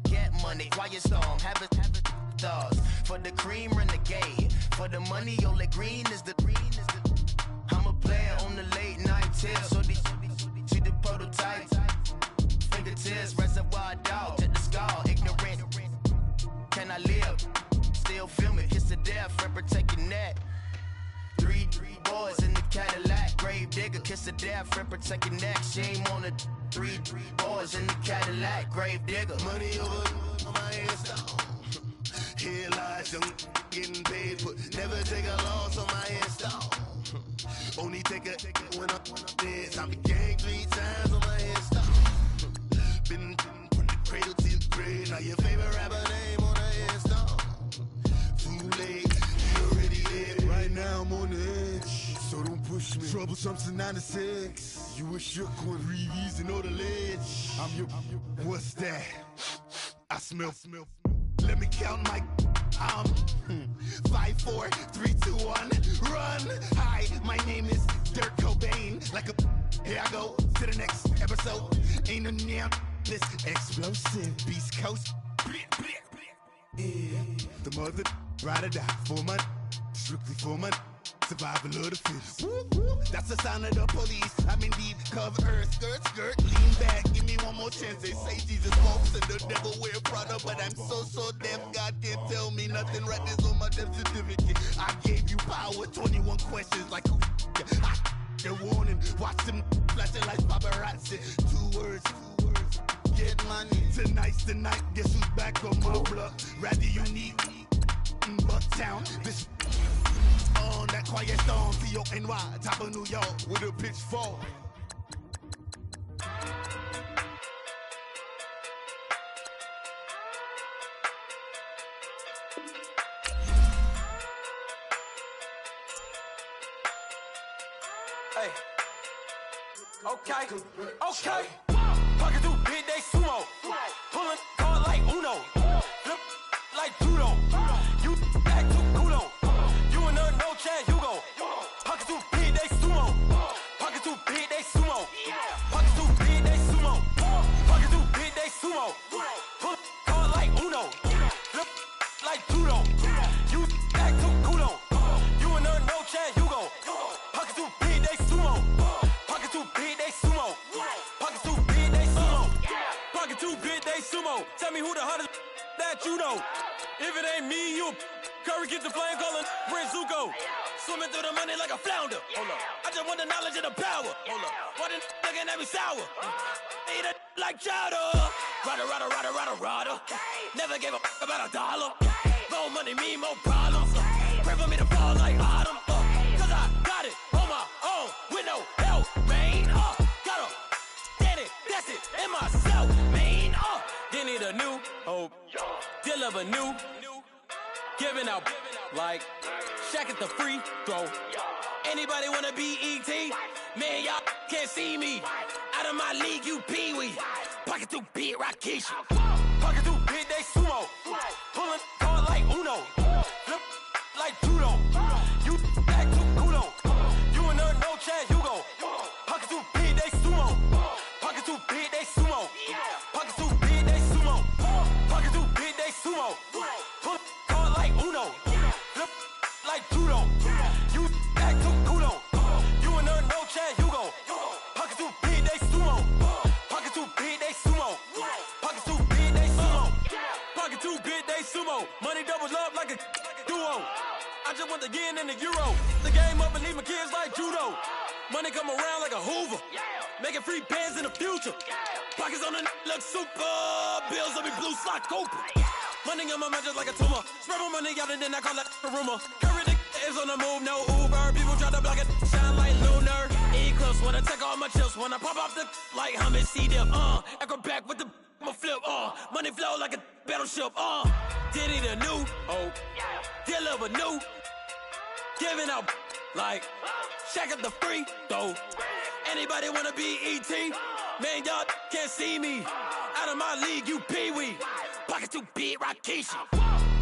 [SPEAKER 11] get money. Quiet storm. Have it thoughts. For the cream, renegade. For the money, only green is the. I'm a player on the late night tip. So these see the prototype. Fingertips, reservoir dog. To the skull. Ignorant. Can I live? Still film it, kiss to death, friend protect your neck. Three boys in the Cadillac, grave digger, kiss to death, friend protect your neck. Shame on the three boys in the Cadillac, grave digger. Money over on my headstone. Here lies young, getting paid, but never take a loss on my headstone. Only take a when I'm dead. I be gang 3 times on my headstone. Been from the cradle to the grave. Now your favorite rapper name on a headstone. Too
[SPEAKER 9] Troublesome to 96. You were shook with Reeves and all the ledge. I'm your, what's that? I smell. Let me count my. I'm 5, 4, 3, 2, 1. Run. Hi, my name is Dirk Cobain. Like a. Here I go to the next episode. Ain't no damn this explosive Beast Coast. Yeah. The mother ride or die for my. Strictly for my. Survival of the fittest. That's the sign of the police. I'm indeed cover earth, skirt, lean back. Give me one more chance. They say Jesus walks and the devil wear Prada, but I'm so deaf. God can't tell me nothing. Right this on my death certificate. I gave you power. 21 questions like who? The warning. Watch them flashing like paparazzi. 2 words. Get money. Tonight's the night. Guess who's back on my block? Rather unique. Bucktown. This. On that quiet storm, C-O-N-Y, top of New York, with a pitchfork.
[SPEAKER 2] Hey. Okay. Pocket through big day sumo. Pulling card like Uno. Flip like judo. You act too kudo. No chance, you go. Pocket too big, they sumo. Pocket too big, they sumo. Pocket too big, they sumo. Pocket too big, they sumo. Pull card like Uno. Flip like judo. You act too kudo. You and her, no chance, you go. Pocket too big, they sumo. Pocket too big, they sumo. Pocket too big, they sumo. Pocket too big, they sumo. Tell me who the hottest that you know. If it ain't me, you. Curry gets the flame calling Prince Zuko. Swimming through the money like a flounder. Hold up. I just want the knowledge and the power. Hold up. Why the looking at me sour? Eat it like chowder. Rada. Never gave a about $1. More money mean more problems. Pray for me to fall like autumn. Cause I got it on my own with no help, man. Gotta get it, that's it, in myself, man. They need a new hope. Deliver new. Giving out like Shaq at the free throw. Anybody wanna be E.T.? Man, y'all can't see me. Out of my league, you pee-wee. Pocket too big, Rakishi. Pocket too big, they sumo. Pulling card like Uno. Flip like judo. You act too kudo. You and her, no chance, you go. Pocket too big, they sumo. Pocket too big, they sumo. Pocket too big, they sumo. Pocket too big, they sumo. Pull card like Uno. Flip like judo. You act too kudo. You and her, no chance, you go. Pocket too big, they sumo. Pocket too big, they sumo. Pocket too big, they sumo. Pocket too big, they sumo. Money doubles up like a duo. I just want the yen and the euro. The game up and leave my kids like judo. Money come around like a Hoover. Making free bands in the future. Pockets on the look super. Bills on me blue slot Cooper. Money in my mind just like a tumor. Spread my money out and then I call that a rumor. Curry is on the move, no Uber. People try to block it, shine like lunar. Eclipse, wanna take all my chips. Wanna pop off the like Hummus C-Dip. Echo back with the I'ma flip. Money flow like a battleship. Did it a new hope. Deliver new. Giving out like Shaq at the free throw. Anybody wanna be E.T.? Man, y'all can't see me. Out of my league, you pee-wee. Pocket too big, Rakishi.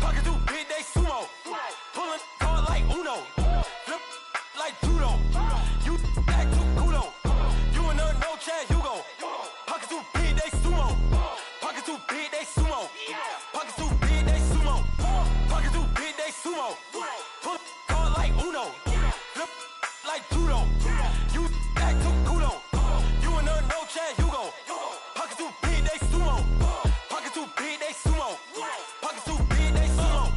[SPEAKER 2] Pocket too big, they sumo. Pulling card like Uno. Flip like judo. You act too kudo. You and her, no chance, you go. Pocket too big, they sumo. Pocket too big, they sumo. Pocket too big, they sumo. Pocket too big, they sumo. Pull card like Uno. Flip like judo. You act too kudo. You and her, no chance, you go. Pocket too big, they sumo. Pocket too big, they sumo. Pocket too big, they sumo.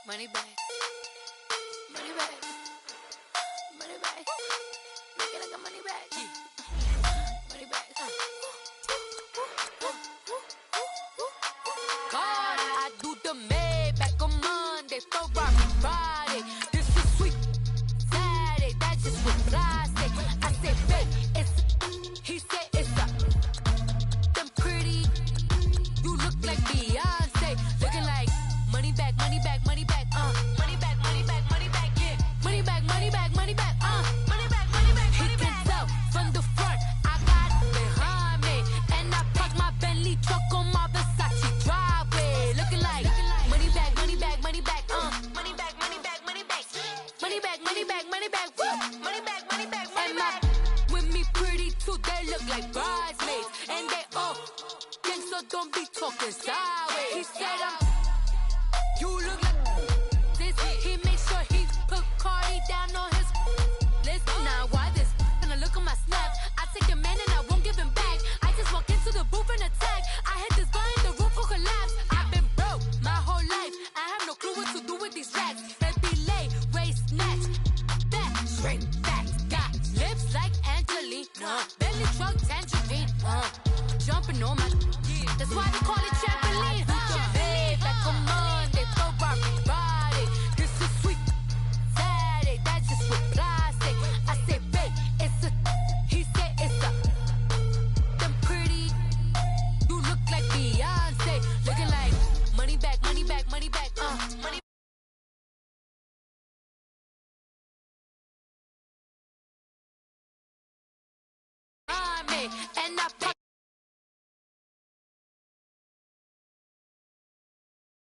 [SPEAKER 1] Money back. Money back. Money back. Make it like a money back. Money back. don't be talking sideways. He said, you look like this. He makes sure he put Cardi down on his list. Now, why this? Gonna look at my snap. I take a man and I won't give him back. I just walk into the booth and attack. I hit this button, the roof will collapse. I've been broke my whole life. I have no clue what to do with these racks. Heavy lay, waist snatch. Back, straight back. Got lips like Angelina. Belly truck tangerine. Jumping on my. That's why they call it trampoline. Babe, like come on, they throw body. This is sweet. Saturday, that's just with plastic. I say, babe, it's a. He said it's a. Them pretty. You look like Beyonce. Looking like money back, money back, money back. Money. And I pop